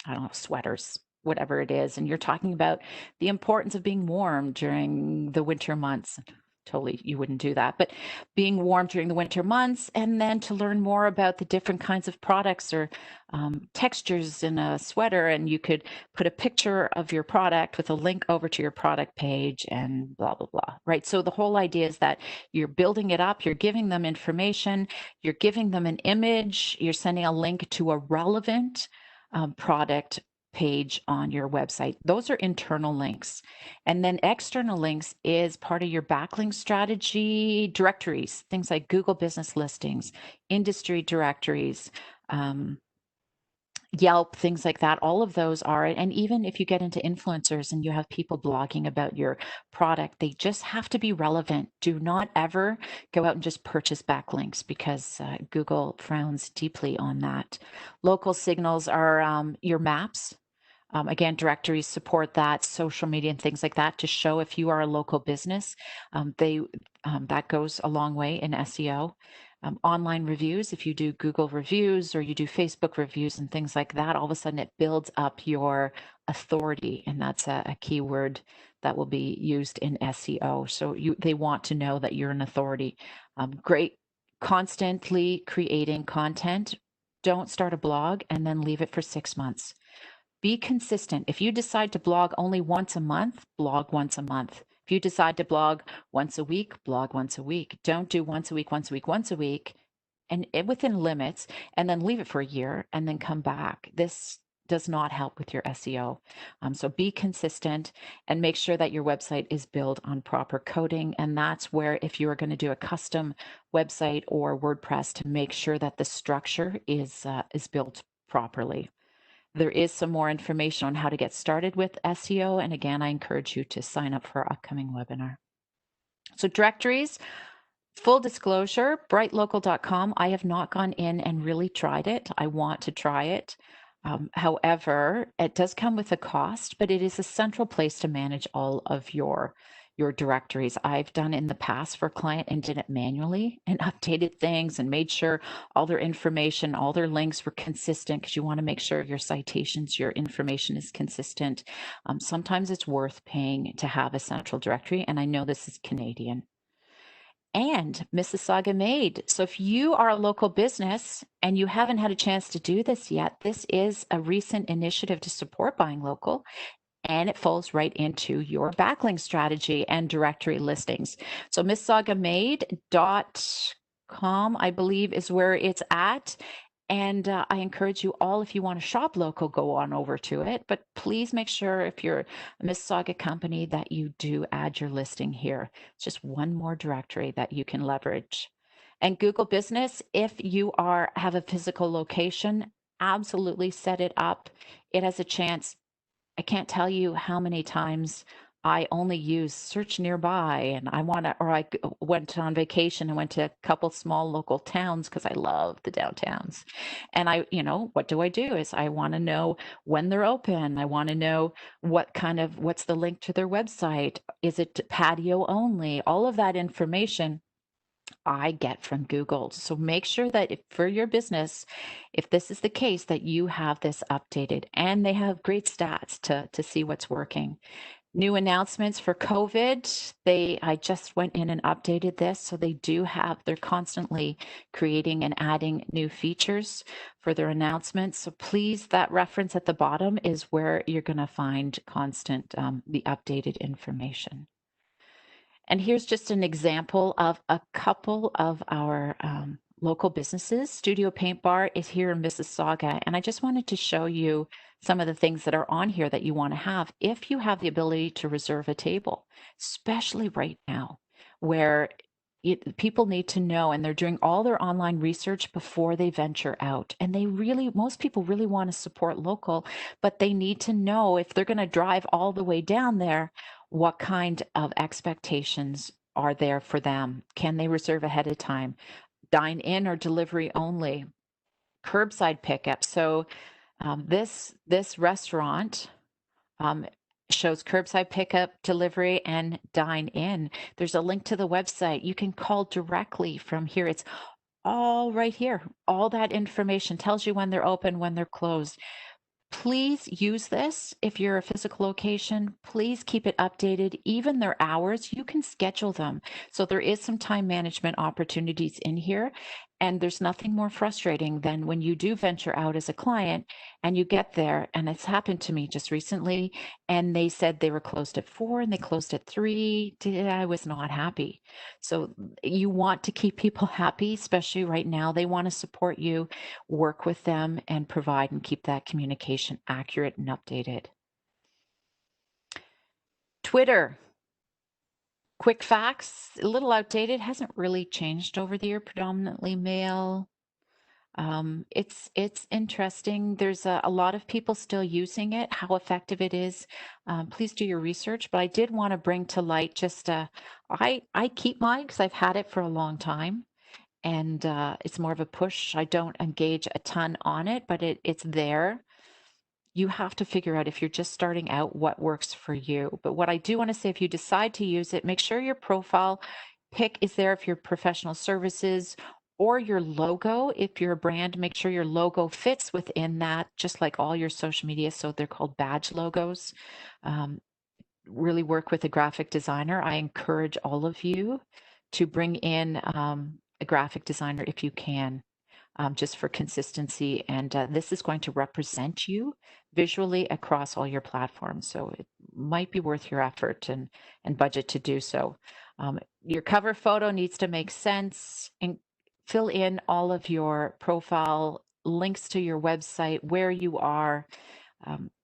I don't know, sweaters, whatever it is, and you're talking about the importance of being warm during the winter months. Totally, you wouldn't do that, but being warm during the winter months, and then to learn more about the different kinds of products or textures in a sweater, and you could put a picture of your product with a link over to your product page and blah, blah, blah, right? So the whole idea is that you're building it up, you're giving them information, you're giving them an image, you're sending a link to a relevant product page on your website. Those are internal links. And then external links is part of your backlink strategy. Directories, things like Google business listings, industry directories, Yelp, things like that. All of those are, and even if you get into influencers and you have people blogging about your product, they just have to be relevant. Do not ever go out and just purchase backlinks, because Google frowns deeply on that. Local signals are your maps. Again, directories support that, social media and things like that to show if you are a local business. That goes a long way in SEO. Online reviews, if you do Google reviews or you do Facebook reviews and things like that, all of a sudden it builds up your authority, and that's a keyword that will be used in SEO. So they want to know that you're an authority. Great, constantly creating content. Don't start a blog and then leave it for 6 months. Be consistent. If you decide to blog only once a month, blog once a month. If you decide to blog once a week, blog once a week. Don't do once a week, once a week, once a week, and within limits, and then leave it for a year and then come back. This does not help with your SEO. So be consistent and make sure that your website is built on proper coding. And that's where, if you are going to do a custom website or WordPress, to make sure that the structure is built properly. There is some more information on how to get started with SEO. And again, I encourage you to sign up for our upcoming webinar. So directories, full disclosure, brightlocal.com, I have not gone in and really tried it. I want to try it. However, it does come with a cost, but it is a central place to manage all of your directories. I've done in the past for a client and did it manually and updated things and made sure all their information, all their links were consistent, because you want to make sure your citations, your information is consistent. Sometimes it's worth paying to have a central directory, and I know this is Canadian. And Mississauga Made. So if you are a local business and you haven't had a chance to do this yet, this is a recent initiative to support buying local, and it falls right into your backlink strategy and directory listings. So MississaugaMade.com, I believe, is where it's at. And I encourage you all, if you want to shop local, go on over to it. But please make sure, if you're a Mississauga company, that you do add your listing here. It's just one more directory that you can leverage. And Google Business, if you have a physical location, absolutely set it up. It has a chance. I can't tell you how many times I only use search nearby, and I went on vacation and went to a couple small local towns because I love the downtowns. And what do? Is I want to know when they're open. I want to know what's the link to their website? Is it patio only? All of that information I get from Google. So make sure that for your business, if this is the case, that you have this updated, and they have great stats to see what's working. New announcements for COVID. I just went in and updated this. So they're constantly creating and adding new features for their announcements. So please, that reference at the bottom is where you're going to find the updated information. And here's just an example of a couple of our local businesses. Studio Paint Bar is here in Mississauga, and I just wanted to show you some of the things that are on here that you want to have if you have the ability to reserve a table, especially right now, where people need to know, and they're doing all their online research before they venture out. And most people really want to support local, but they need to know, if they're going to drive all the way down there, what kind of expectations are there for them? Can they reserve ahead of time? Dine in or delivery only? Curbside pickup. So this restaurant shows curbside pickup, delivery, and dine in. There's a link to the website. You can call directly from here. It's all right here. All that information tells you when they're open, when they're closed. Please use this. If you're a physical location, please keep it updated. Even their hours, you can schedule them. So there is some time management opportunities in here. And there's nothing more frustrating than when you do venture out as a client and you get there, and it's happened to me just recently, and they said they were closed at 4 and they closed at 3. I was not happy. So you want to keep people happy, especially right now. They want to support you, work with them, and provide and keep that communication accurate and updated. Twitter. Quick facts, a little outdated, hasn't really changed over the year, predominantly male. It's interesting. There's a lot of people still using it. How effective it is, please do your research. But I did want to bring to light I keep mine because I've had it for a long time, and it's more of a push. I don't engage a ton on it, but it's there. You have to figure out, if you're just starting out, what works for you. But what I do want to say, if you decide to use it, make sure your profile pic is there if you're professional services, or your logo. If you're a brand, make sure your logo fits within that, just like all your social media. So they're called badge logos. Really work with a graphic designer. I encourage all of you to bring in a graphic designer if you can. Just for consistency. And this is going to represent you visually across all your platforms. So it might be worth your effort and budget to do so. Your cover photo needs to make sense, and fill in all of your profile links to your website, where you are,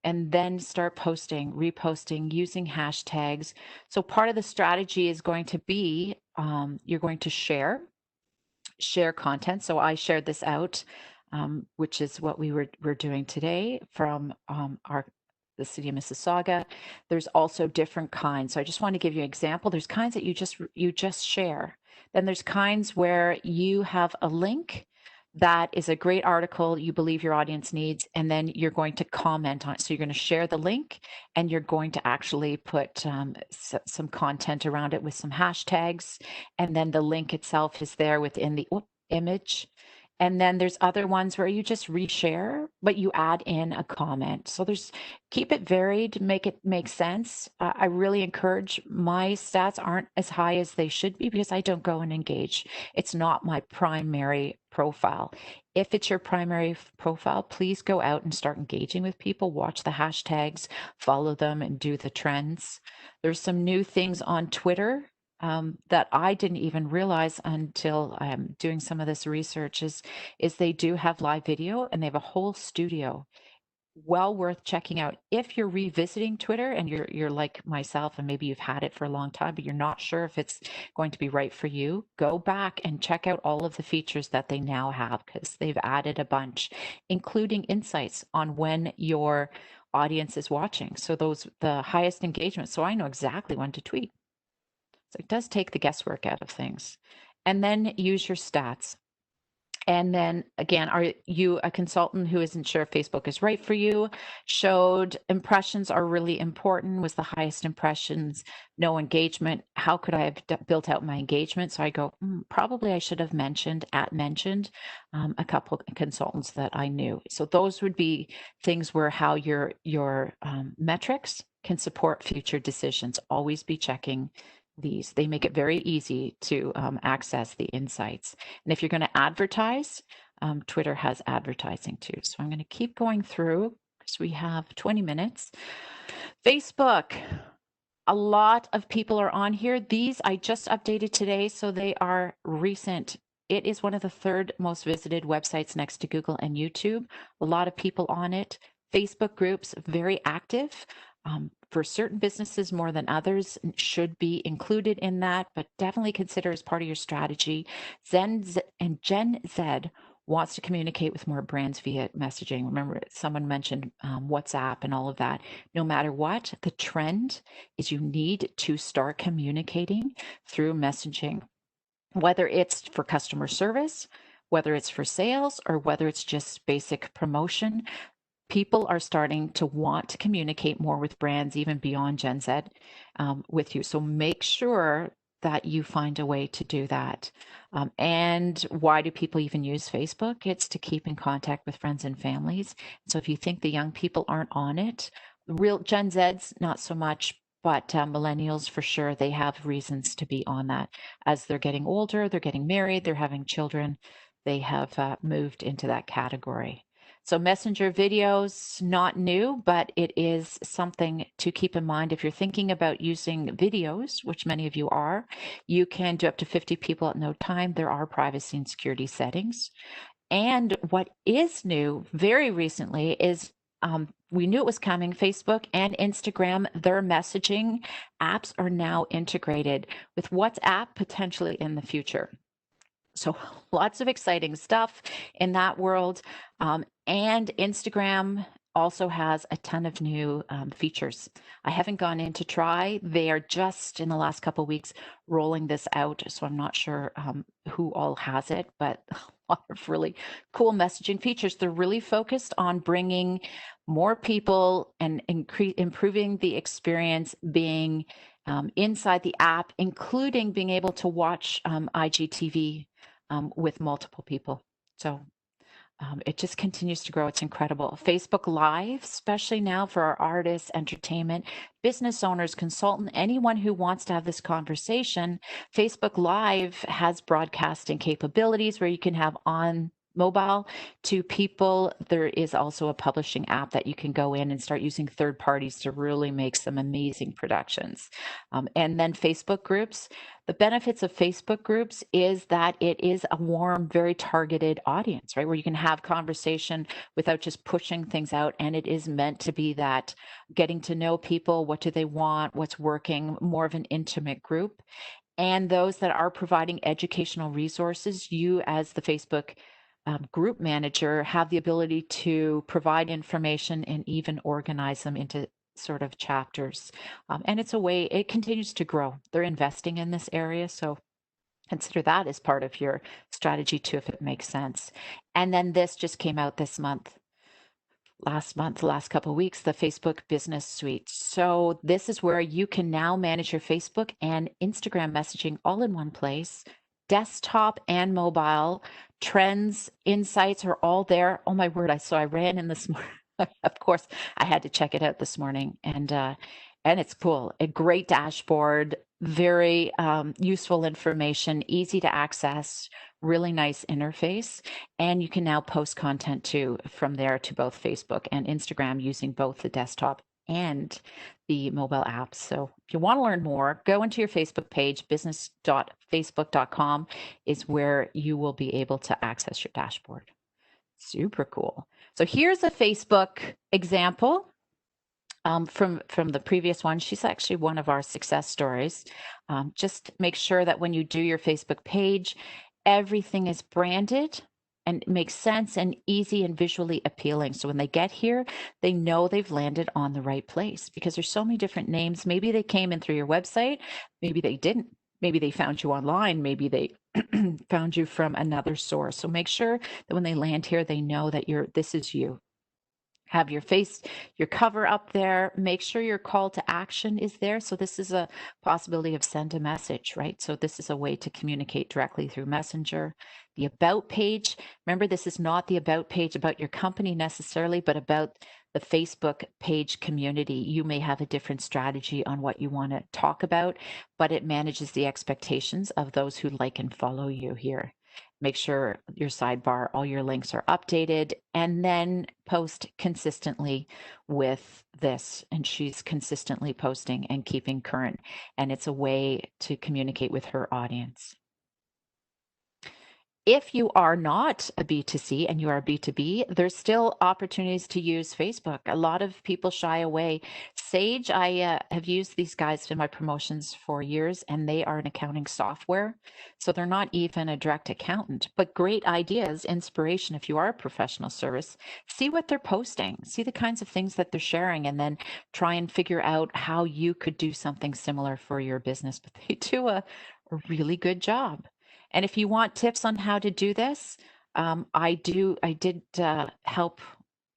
and then start posting, reposting, using hashtags. So part of the strategy is going to be you're going to share content. So I shared this out which is what we're doing today from the city of Mississauga. There's also different kinds. So I just want to give you an example. There's kinds that you just share. Then there's kinds where you have a link that is a great article you believe your audience needs, and then you're going to comment on it. So you're going to share the link, and you're going to actually put some content around it with some hashtags, and then the link itself is there within the image. And then there's other ones where you just reshare, but you add in a comment. So keep it varied, make it make sense. I really encourage, my stats aren't as high as they should be because I don't go and engage. It's not my primary profile. If it's your primary profile, please go out and start engaging with people, watch the hashtags, follow them, and do the trends. There's some new things on Twitter that I didn't even realize until I'm doing some of this research is they do have live video, and they have a whole studio. Well worth checking out. If you're revisiting Twitter and you're like myself, and maybe you've had it for a long time, but you're not sure if it's going to be right for you, go back and check out all of the features that they now have, because they've added a bunch, including insights on when your audience is watching. So the highest engagement. So I know exactly when to tweet. So it does take the guesswork out of things. And then use your stats. And then again, are you a consultant who isn't sure if Facebook is right for you? Showed impressions are really important, was the highest impressions, no engagement. How could I have built out my engagement? So I go, probably I should have mentioned a couple of consultants that I knew. So those would be things where how your metrics can support future decisions. Always be checking these. They make it very easy to access the insights. And if you're going to advertise, Twitter has advertising too. So I'm going to keep going through because we have 20 minutes. Facebook. A lot of people are on here. These I just updated today, so they are recent. It is one of the third most visited websites next to Google and YouTube. A lot of people on it. Facebook groups, very active. For certain businesses more than others, should be included in that, but definitely consider as part of your strategy. Gen Z wants to communicate with more brands via messaging. Remember, someone mentioned WhatsApp and all of that. No matter what, the trend is you need to start communicating through messaging, whether it's for customer service, whether it's for sales, or whether it's just basic promotion. People are starting to want to communicate more with brands, even beyond Gen Z, with you. So make sure that you find a way to do that. And why do people even use Facebook? It's to keep in contact with friends and families. So if you think the young people aren't on it, real Gen Zs, not so much, but millennials for sure, they have reasons to be on that. As they're getting older, they're getting married, they're having children, they have moved into that category. So messenger videos, not new, but it is something to keep in mind. If you're thinking about using videos, which many of you are, you can do up to 50 people at no time. There are privacy and security settings. And what is new very recently is we knew it was coming. Facebook and Instagram, their messaging apps are now integrated with WhatsApp potentially in the future. So lots of exciting stuff in that world. And Instagram also has a ton of new features. I haven't gone in to try. They are just in the last couple of weeks rolling this out. So I'm not sure who all has it, but a lot of really cool messaging features. They're really focused on bringing more people and improving the experience being inside the app, including being able to watch IGTV with multiple people. So it just continues to grow. It's incredible. Facebook Live, especially now for our artists, entertainment, business owners, consultant, anyone who wants to have this conversation. Facebook Live has broadcasting capabilities where you can have on mobile to people. There is also a publishing app that you can go in and start using third parties to really make some amazing productions. And then Facebook groups. The benefits of Facebook groups is that it is a warm, very targeted audience, right? Where you can have conversation without just pushing things out. And it is meant to be that getting to know people, what do they want, what's working, more of an intimate group. And those that are providing educational resources, you as the Facebook group manager have the ability to provide information and even organize them into sort of chapters. And it's a way, it continues to grow. They're investing in this area. So consider that as part of your strategy too, if it makes sense. And then this just came out this last couple of weeks, the Facebook Business Suite. So this is where you can now manage your Facebook and Instagram messaging all in one place. Desktop and mobile trends, insights are all there. Oh my word! I ran in this morning. Of course, I had to check it out this morning, and it's cool. A great dashboard, very useful information, easy to access, really nice interface. And you can now post content too from there to both Facebook and Instagram using both the desktop and the mobile apps. So if you want to learn more, go into your Facebook page. Business.facebook.com is where you will be able to access your dashboard. Super cool. So here's a Facebook example from the previous one. She's actually one of our success stories. Just make sure that when you do your Facebook page, everything is branded and makes sense and easy and visually appealing. So when they get here, they know they've landed on the right place, because there's so many different names. Maybe they came in through your website, maybe they didn't. Maybe they found you online, maybe they found you from another source. So make sure that when they land here, they know that this is you. Have your cover up there. Make sure your call to action is there. So this is a possibility of send a message, right? So this is a way to communicate directly through Messenger. The about page, remember, this is not the about page about your company necessarily, but about the Facebook page community. You may have a different strategy on what you want to talk about, but it manages the expectations of those who like and follow you here. Make sure your sidebar, all your links are updated, and then post consistently with this. And she's consistently posting and keeping current, and it's a way to communicate with her audience. If you are not a B2C and you are a B2B, there's still opportunities to use Facebook. A lot of people shy away. Sage, I have used these guys in my promotions for years, and they are an accounting software. So they're not even a direct accountant, but great ideas, inspiration. If you are a professional service, see what they're posting, see the kinds of things that they're sharing, and then try and figure out how you could do something similar for your business. But they do a really good job. And if you want tips on how to do this, I did help.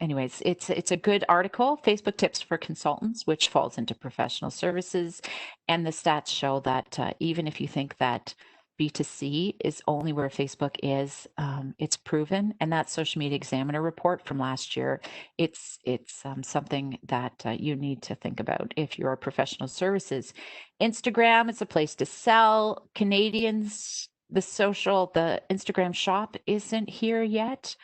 Anyways, it's a good article, Facebook Tips for Consultants, which falls into professional services. And the stats show that even if you think that B2C is only where Facebook is, it's proven. And that Social Media Examiner report from last year, it's something that you need to think about if you're a professional services. Instagram is a place to sell. Canadians, the Instagram shop isn't here yet,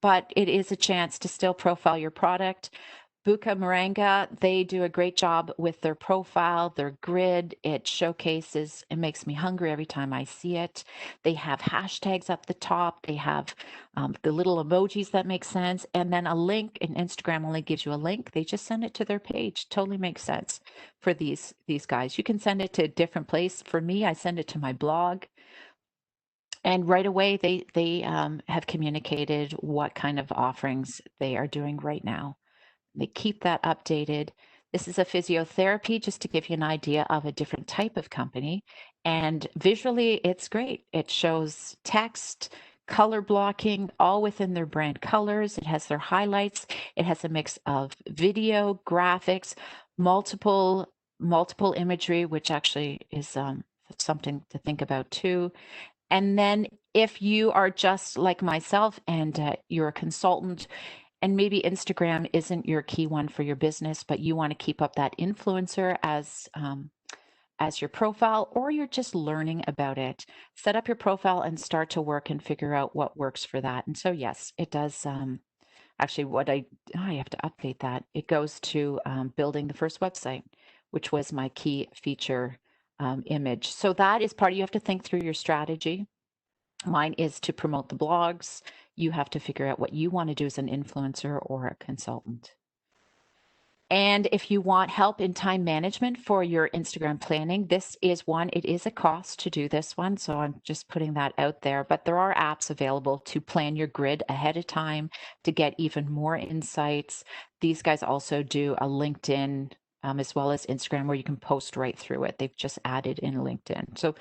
but it is a chance to still profile your product. Buka Moringa, they do a great job with their profile, their grid. It showcases, it makes me hungry every time I see it. They have hashtags up the top. They have the little emojis that make sense. And then a link, and Instagram only gives you a link. They just send it to their page. Totally makes sense for these guys. You can send it to a different place. For me, I send it to my blog. And right away, they have communicated what kind of offerings they are doing right now. They keep that updated. This is a physiotherapy, just to give you an idea of a different type of company. And visually, it's great. It shows text, color blocking, all within their brand colors. It has their highlights. It has a mix of video, graphics, multiple imagery, which actually is something to think about too. And then if you are just like myself and you're a consultant, and maybe Instagram isn't your key one for your business, but you want to keep up that influencer as your profile, or you're just learning about it, set up your profile and start to work and figure out what works for that. And so, yes, it does. Actually, I have to update that. It goes to building the first website, which was my key feature image. So that is part. You have to think through your strategy. Mine is to promote the blogs. You have to figure out what you want to do as an influencer or a consultant. And if you want help in time management for your Instagram planning, this is one. It is a cost to do this one, so I'm just putting that out there. But there are apps available to plan your grid ahead of time to get even more insights. These guys also do a LinkedIn as well as Instagram where you can post right through it. They've just added in LinkedIn. So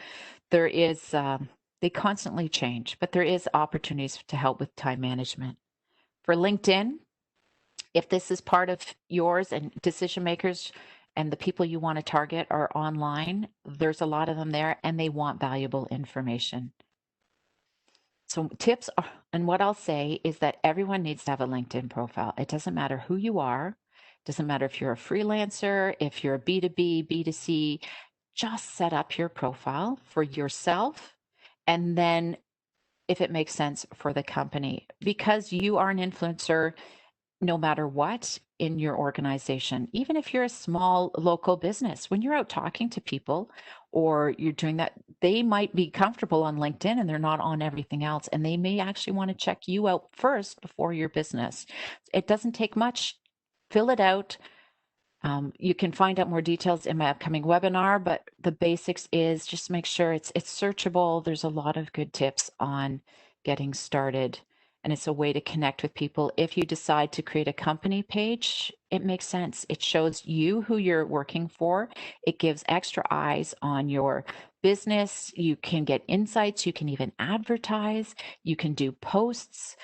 there is, they constantly change, but there is opportunities to help with time management. For LinkedIn, if this is part of yours and decision makers and the people you want to target are online, there's a lot of them there and they want valuable information. So tips are, and what I'll say is that everyone needs to have a LinkedIn profile. It doesn't matter who you are. It doesn't matter if you're a freelancer, if you're a B2B, B2C, just set up your profile for yourself. And then if it makes sense for the company, because you are an influencer, no matter what in your organization, even if you're a small local business, when you're out talking to people or you're doing that, they might be comfortable on LinkedIn and they're not on everything else. And they may actually want to check you out first before your business. It doesn't take much. Fill it out. You can find out more details in my upcoming webinar, but the basics is just make sure it's searchable. There's a lot of good tips on getting started, and it's a way to connect with people. If you decide to create a company page, it makes sense. It shows you who you're working for. It gives extra eyes on your business. You can get insights. You can even advertise. You can do posts.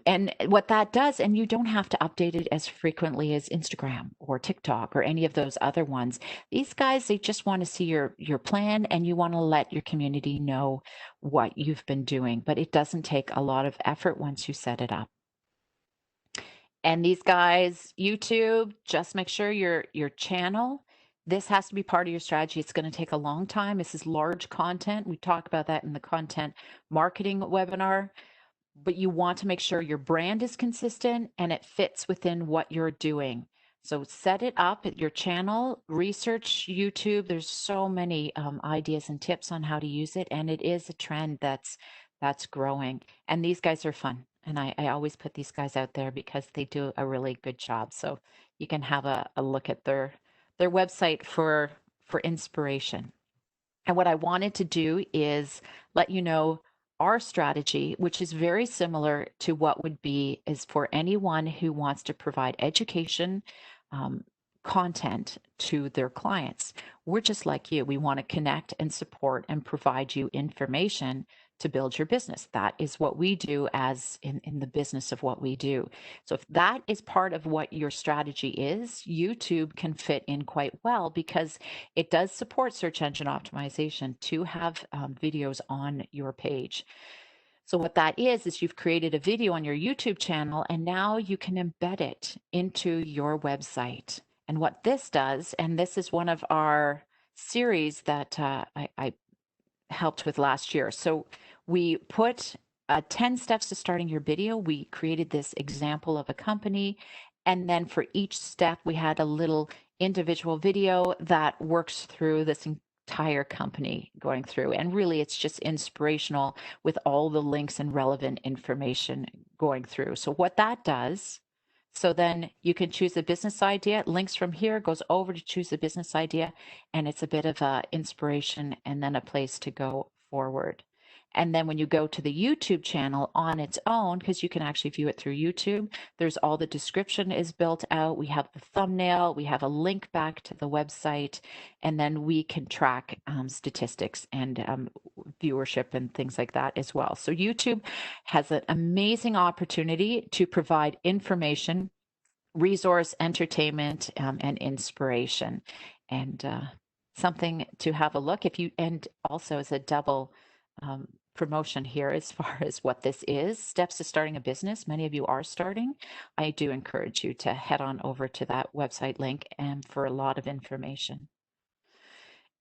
And what that does, and you don't have to update it as frequently as Instagram or TikTok or any of those other ones. These guys, they just want to see your plan and you want to let your community know what you've been doing. But it doesn't take a lot of effort once you set it up. And these guys, YouTube, just make sure your channel, this has to be part of your strategy. It's going to take a long time. This is large content. We talk about that in the content marketing webinar, but you want to make sure your brand is consistent and it fits within what you're doing. So set it up at your channel, research YouTube. There's so many ideas and tips on how to use it. And it is a trend that's growing. And these guys are fun. And I always put these guys out there because they do a really good job. So you can have a look at their website for inspiration. And what I wanted to do is let you know our strategy, which is very similar to what would be is for anyone who wants to provide education, content to their clients. We're just like you. We want to connect and support and provide you information to build your business. That is what we do as in the business of what we do. So if that is part of what your strategy is, YouTube can fit in quite well because it does support search engine optimization to have videos on your page. So what that is you've created a video on your YouTube channel and now you can embed it into your website. And what this does, and this is one of our series that I helped with last year. So we put 10 steps to starting your video. We created this example of a company. And then for each step, we had a little individual video that works through this entire company going through. And really, it's just inspirational with all the links and relevant information going through. So what that does, so then you can choose a business idea, links from here, goes over to choose a business idea, and it's a bit of a inspiration and then a place to go forward. And then when you go to the YouTube channel on its own, because you can actually view it through YouTube, there's all the description is built out. We have the thumbnail, we have a link back to the website, and then we can track statistics and viewership and things like that as well. So YouTube has an amazing opportunity to provide information, resource, entertainment, and inspiration, and something to have a look if you, and also as a double promotion here as far as what this is, steps to starting a business. Many of you are starting. I do encourage you to head on over to that website link and for a lot of information.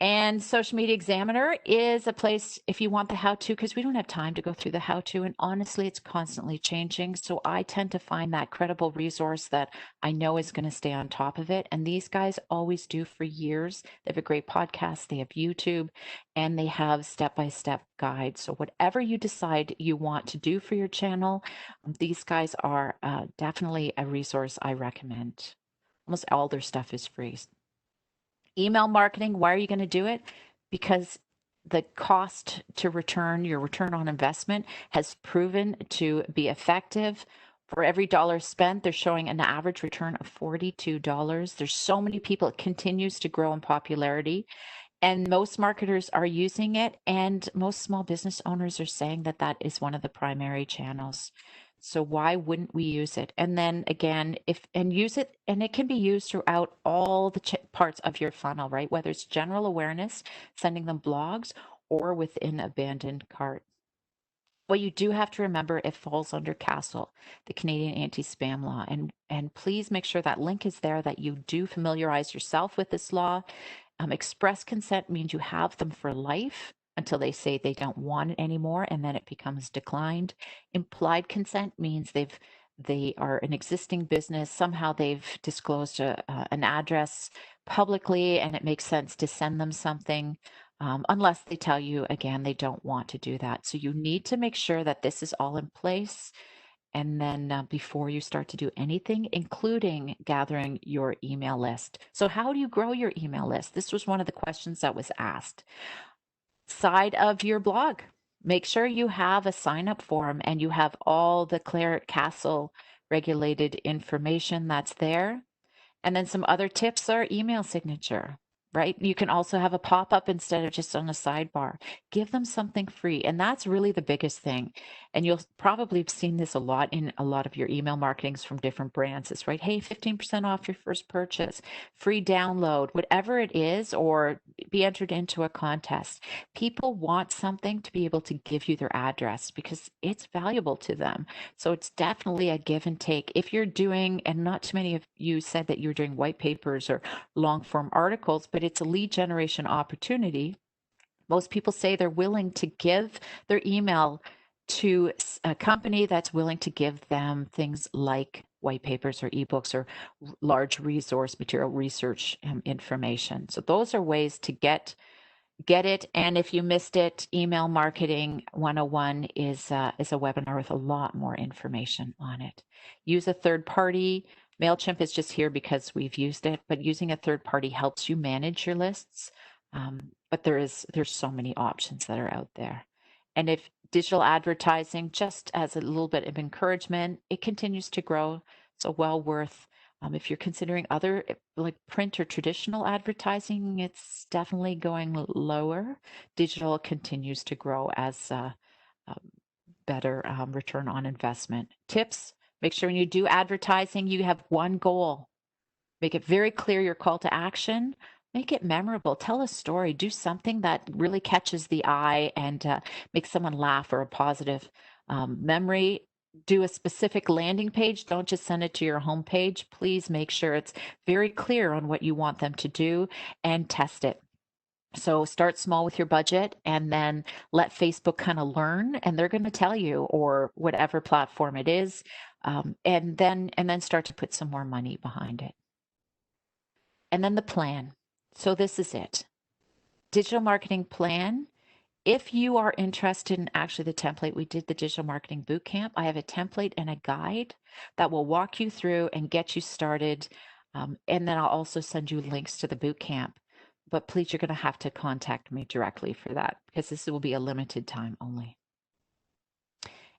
And Social Media Examiner is a place if you want the how-to, because we don't have time to go through the how-to, and honestly, it's constantly changing. So I tend to find that credible resource that I know is going to stay on top of it. And these guys always do for years. They have a great podcast, they have YouTube, and they have step-by-step guides. So whatever you decide you want to do for your channel, these guys are definitely a resource I recommend. Almost all their stuff is free. Email marketing, why are you going to do it? Because the cost to return, your return on investment, has proven to be effective. For every dollar spent, they're showing an average return of $42. There's so many people, it continues to grow in popularity. And most marketers are using it, and most small business owners are saying that that is one of the primary channels. So why wouldn't we use it? And then again, use it, and it can be used throughout all the parts of your funnel, right? Whether it's general awareness, sending them blogs, or within abandoned cart. What you do have to remember, it falls under CASL, the Canadian Anti-Spam Law. And please make sure that link is there, that you do familiarize yourself with this law. Express consent means you have them for life until they say they don't want it anymore, and then it becomes declined. Implied consent means they are an existing business. Somehow they've disclosed an address publicly, and it makes sense to send them something. Unless they tell you, again, they don't want to do that. So you need to make sure that this is all in place. And then before you start to do anything, including gathering your email list. So how do you grow your email list? This was one of the questions that was asked. Side of your blog, make sure you have a sign up form and you have all the Claret Castle regulated information that's there. And then some other tips are email signature, right? You can also have a pop-up instead of just on a sidebar. Give them something free. And that's really the biggest thing. And you'll probably have seen this a lot in a lot of your email marketings from different brands. It's right, hey, 15% off your first purchase, free download, whatever it is, or be entered into a contest. People want something to be able to give you their address because it's valuable to them. So it's definitely a give and take. If you're doing, and not too many of you said that you're doing white papers or long form articles, but it's a lead generation opportunity. Most people say they're willing to give their email to a company that's willing to give them things like white papers or ebooks or large resource material research information. So those are ways to get it. And if you missed it, Email Marketing 101 is a webinar with a lot more information on it. Use a third party. MailChimp is just here because we've used it, but using a third party helps you manage your lists. But there's so many options that are out there. And if digital advertising, just as a little bit of encouragement, it continues to grow. So well worth, if you're considering other like print or traditional advertising, it's definitely going lower. Digital continues to grow as better return on investment. Tips, make sure when you do advertising, you have one goal. Make it very clear your call to action. Make it memorable. Tell a story. Do something that really catches the eye and makes someone laugh, or a positive memory. Do a specific landing page. Don't just send it to your homepage. Please make sure it's very clear on what you want them to do, and test it. So start small with your budget and then let Facebook kind of learn, and they're going to tell you, or whatever platform it is, and then start to put some more money behind it. And then the plan. So this is it. Digital marketing plan. If you are interested in actually the template, we did the digital marketing bootcamp. I have a template and a guide that will walk you through and get you started. And then I'll also send you links to the bootcamp. But please, you're going to have to contact me directly for that, because this will be a limited time only.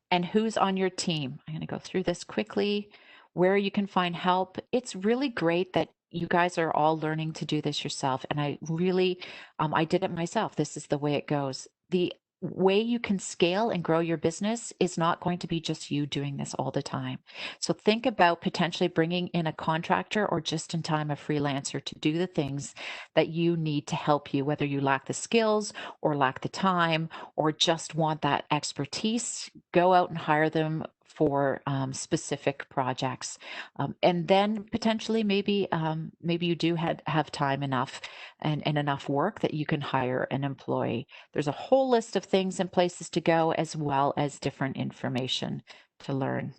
And who's on your team? I'm going to go through this quickly. Where you can find help. It's really great that you guys are all learning to do this yourself. And I really, I did it myself. This is the way it goes. The way you can scale and grow your business is not going to be just you doing this all the time. So think about potentially bringing in a contractor, or just in time a freelancer, to do the things that you need to help you, whether you lack the skills or lack the time or just want that expertise. Go out and hire them for specific projects, and then potentially maybe you do have time enough and enough work that you can hire an employee. There's a whole list of things and places to go, as well as different information to learn.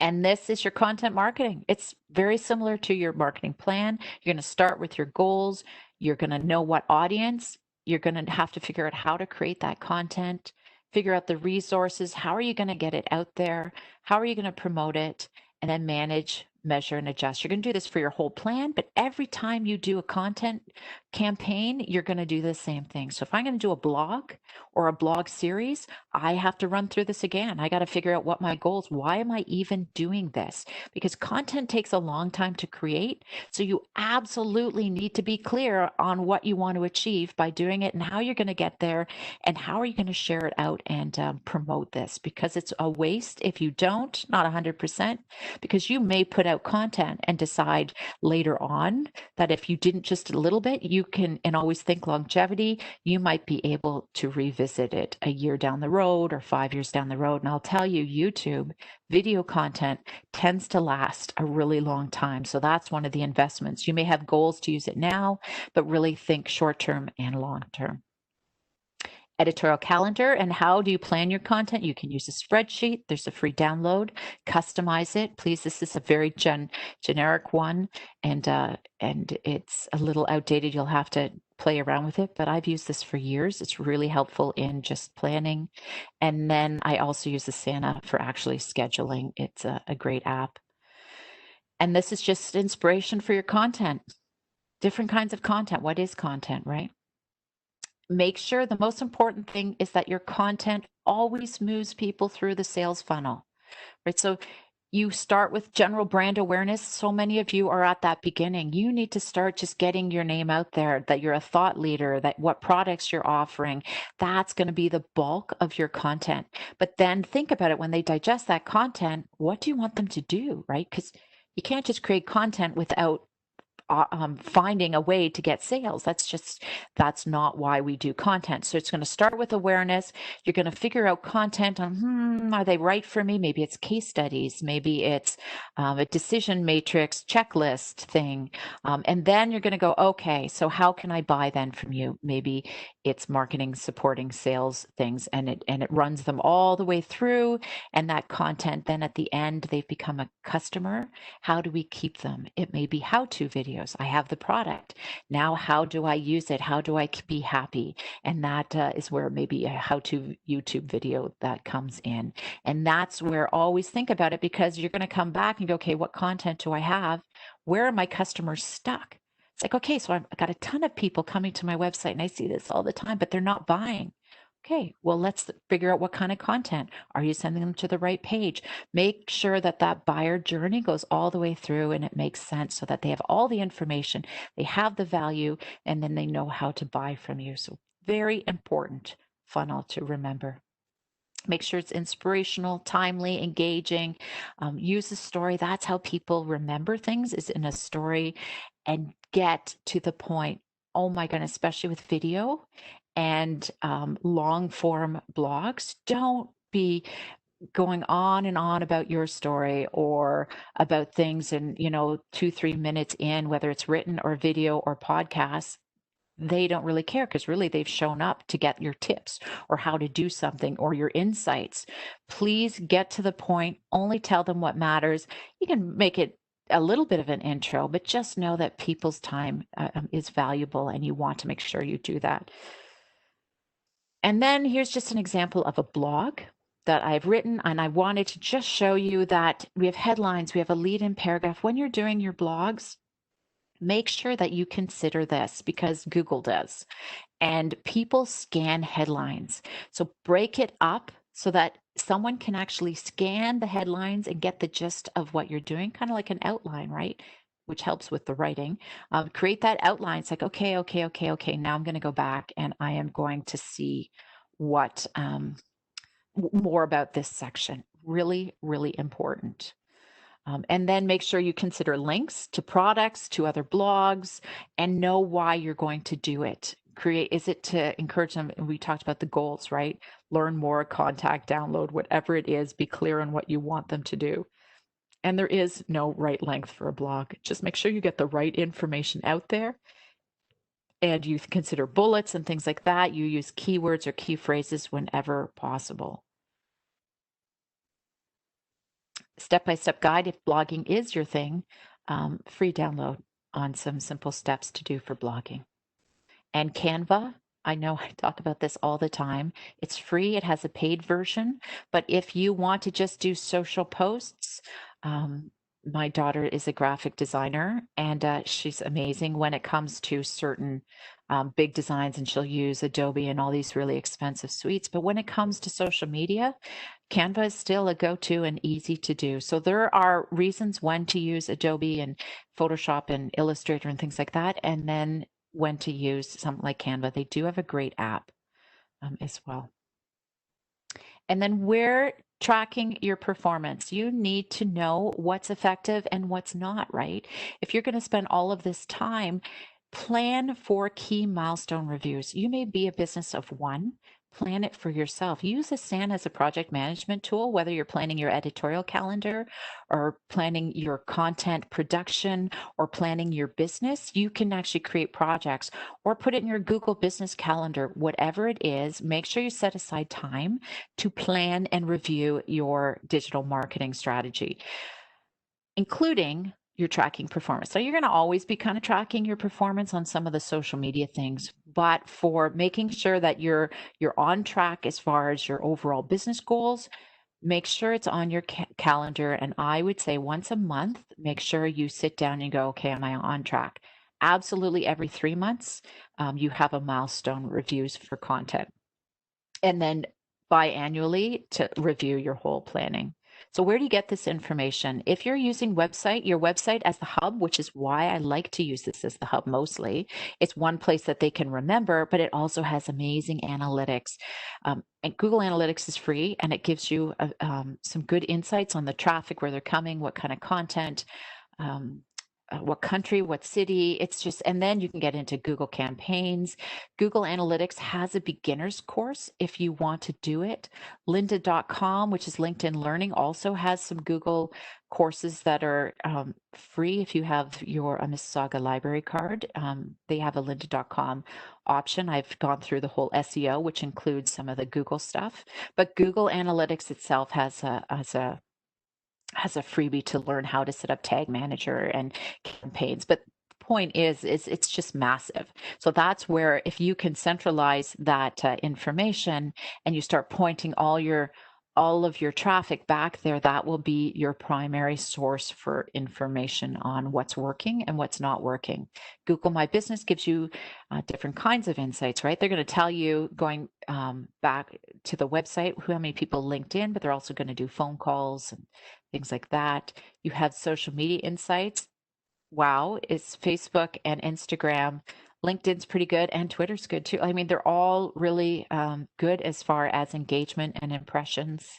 And this is your content marketing. It's very similar to your marketing plan. You're going to start with your goals. You're going to know what audience. You're going to have to figure out how to create that content, figure out the resources. How are you going to get it out there? How are you going to promote it? And then manage measure, and adjust. You're going to do this for your whole plan, but every time you do a content campaign, you're going to do the same thing. So if I'm going to do a blog or a blog series, I have to run through this again. I got to figure out what my goals, why am I even doing this? Because content takes a long time to create. So you absolutely need to be clear on what you want to achieve by doing it and how you're going to get there and how are you going to share it out and promote this, because it's a waste if you don't, not 100%, because you may put out content and decide later on that if you didn't just a little bit, you can, and always think longevity, you might be able to revisit it a year down the road or 5 years down the road. And I'll tell you, YouTube video content tends to last a really long time. So that's one of the investments. You may have goals to use it now, but really think short term and long term. Editorial calendar. And how do you plan your content? You can use a spreadsheet. There's a free download. Customize it, please. This is a very generic one, and it's a little outdated. You'll have to play around with it, but I've used this for years. It's really helpful in just planning. And then I also use Asana for actually scheduling. It's a great app. And this is just inspiration for your content. Different kinds of content. What is content, right? Make sure the most important thing is that your content always moves people through the sales funnel, right? So you start with general brand awareness. So many of you are at that beginning. You need to start just getting your name out there, that you're a thought leader, that what products you're offering. That's going to be the bulk of your content. But then think about it, when they digest that content, what do you want them to do, right? Because you can't just create content without finding a way to get sales. That's not why we do content. So it's going to start with awareness. You're going to figure out content on, are they right for me? Maybe it's case studies. Maybe it's a decision matrix checklist thing. And then you're going to go, okay, so how can I buy then from you? Maybe it's marketing, supporting sales things, and it runs them all the way through. And that content, then at the end, they've become a customer. How do we keep them? It may be how-to videos. I have the product. Now, how do I use it? How do I be happy? And that is where maybe a how-to YouTube video that comes in. And that's where always think about it, because you're going to come back and go, okay, what content do I have? Where are my customers stuck? It's like, okay, so I've got a ton of people coming to my website and I see this all the time, but they're not buying. Okay, well, let's figure out what kind of content. Are you sending them to the right page? Make sure that that buyer journey goes all the way through and it makes sense, so that they have all the information, they have the value, and then they know how to buy from you. So very important funnel to remember. Make sure it's inspirational, timely, engaging. Use a story. That's how people remember things, is in a story, and get to the point. Oh my goodness, especially with video and long form blogs. Don't be going on and on about your story or about things, and 2-3 minutes in, whether it's written or video or podcast, they don't really care, because really they've shown up to get your tips or how to do something or your insights. Please get to the point. Only tell them what matters. You can make it a little bit of an intro, but just know that people's time is valuable, and you want to make sure you do that. And then here's just an example of a blog that I've written, and I wanted to just show you that we have headlines, we have a lead-in paragraph. When you're doing your blogs, make sure that you consider this, because Google does, and people scan headlines. So break it up so that someone can actually scan the headlines and get the gist of what you're doing, kind of like an outline, right? Which helps with the writing. Create that outline. It's like, okay. Now I'm going to go back and I am going to see what more about this section. Really, really important. And then make sure you consider links to products, to other blogs, and know why you're going to do it. Is it to encourage them? We talked about the goals, right? Learn more, contact, download, whatever it is, be clear on what you want them to do. And there is no right length for a blog. Just make sure you get the right information out there. And you consider bullets and things like that. You use keywords or key phrases whenever possible. Step-by-step guide, if blogging is your thing, free download on some simple steps to do for blogging. And Canva, I know I talk about this all the time. It's free. It has a paid version. But if you want to just do social posts, my daughter is a graphic designer, and she's amazing when it comes to certain big designs, and she'll use Adobe and all these really expensive suites. But when it comes to social media, Canva is still a go-to and easy to do. So there are reasons when to use Adobe and Photoshop and Illustrator and things like that, and then when to use something like Canva. They do have a great app as well. And then we're tracking your performance. You need to know what's effective and what's not, right? If you're going to spend all of this time, plan for key milestone reviews. You may be a business of one. Plan it for yourself. Use Asana as a project management tool, whether you're planning your editorial calendar or planning your content production or planning your business. You can actually create projects or put it in your Google Business Calendar, whatever it is. Make sure you set aside time to plan and review your digital marketing strategy, including your tracking performance. So you're going to always be kind of tracking your performance on some of the social media things, but for making sure that you're on track as far as your overall business goals, make sure it's on your calendar. And I would say once a month, make sure you sit down and go, okay, am I on track? Absolutely every 3 months, you have a milestone reviews for content. And then biannually to review your whole planning. So where do you get this information? If you're using your website as the hub, which is why I like to use this as the hub mostly, it's one place that they can remember, but it also has amazing analytics. And Google Analytics is free, and it gives you some good insights on the traffic, where they're coming, what kind of content, what country, what city. It's just, and then you can get into Google campaigns. Google Analytics has a beginner's course if you want to do it. Lynda.com, which is LinkedIn Learning, also has some Google courses that are free if you have your Mississauga library card. They have a Lynda.com option. I've gone through the whole SEO, which includes some of the Google stuff, but Google Analytics itself has a freebie to learn how to set up Tag Manager and campaigns. But the point is it's just massive. So that's where, if you can centralize that information and you start pointing all of your traffic back there, that will be your primary source for information on what's working and what's not working. Google My Business gives you different kinds of insights, right? They're going to tell you, going back to the website, how many people linked in, but they're also going to do phone calls and things like that. You have social media insights. Wow, it's Facebook and Instagram. LinkedIn's pretty good, and Twitter's good too. I mean, they're all really good as far as engagement and impressions.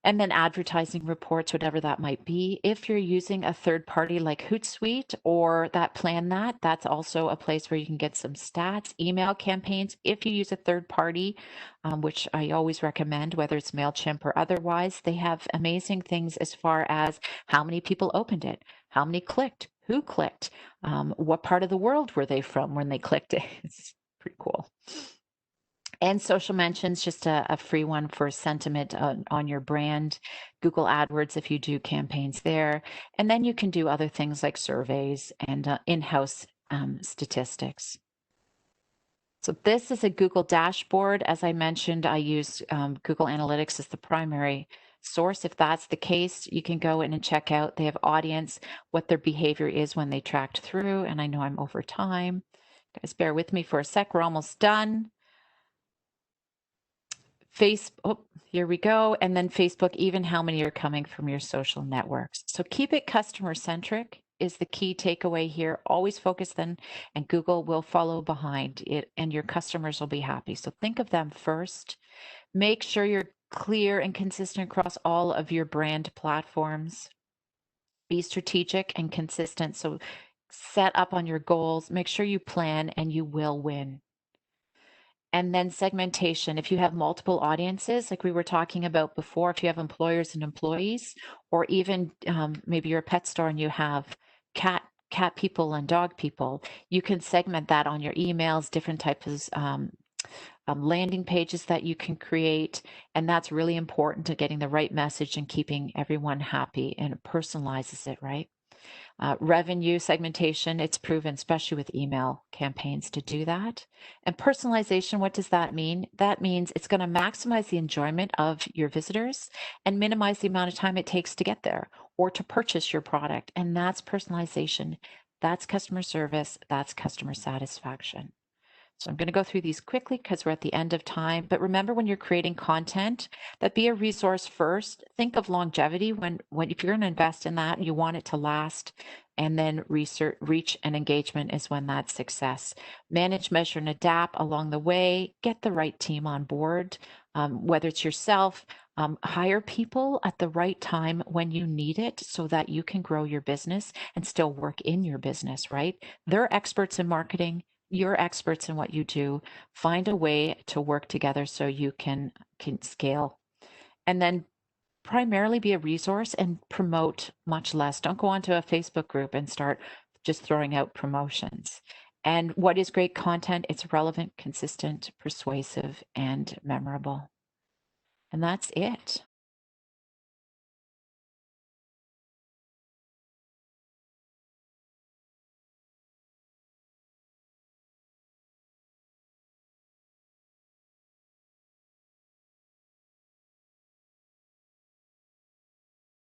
And then advertising reports, whatever that might be. If you're using a third party like Hootsuite or that PlanThat, that's also a place where you can get some stats. Email campaigns, if you use a third party, which I always recommend, whether it's MailChimp or otherwise, they have amazing things as far as how many people opened it, how many clicked, who clicked, what part of the world were they from when they clicked it. It's pretty cool. And social mentions, just a free one for sentiment on your brand. Google AdWords if you do campaigns there. And then you can do other things like surveys and in-house statistics. So this is a Google dashboard. As I mentioned, I use Google Analytics as the primary source. If that's the case, you can go in and check out. They have audience, what their behavior is when they tracked through. And I know I'm over time. Guys, bear with me for a sec. We're almost done. Here we go. And then Facebook, even how many are coming from your social networks. So keep it customer centric is the key takeaway here. Always focus then, and Google will follow behind it, and your customers will be happy. So think of them first. Make sure you're clear and consistent across all of your brand platforms. Be strategic and consistent. So set up on your goals. Make sure you plan, and you will win. And then segmentation. If you have multiple audiences, like we were talking about before, if you have employers and employees, or even maybe you're a pet store and you have cat people and dog people, you can segment that on your emails, different types of landing pages that you can create. And that's really important to getting the right message and keeping everyone happy, and it personalizes it, right? Revenue segmentation, it's proven, especially with email campaigns, to do that. And personalization, what does that mean? That means it's going to maximize the enjoyment of your visitors and minimize the amount of time it takes to get there or to purchase your product. And that's personalization. That's customer service. That's customer satisfaction. So I'm going to go through these quickly because we're at the end of time. But remember, when you're creating content, that be a resource first. Think of longevity. When if you're going to invest in that, you want it to last. And then research, reach, and engagement is when that's success. Manage, measure, and adapt along the way. Get the right team on board, whether it's yourself. Hire people at the right time when you need it so that you can grow your business and still work in your business, right? They're experts in marketing. You're experts in what you do. Find a way to work together so you can scale. And then primarily be a resource and promote much less. Don't go onto a Facebook group and start just throwing out promotions. And what is great content? It's relevant, consistent, persuasive, and memorable. And that's it.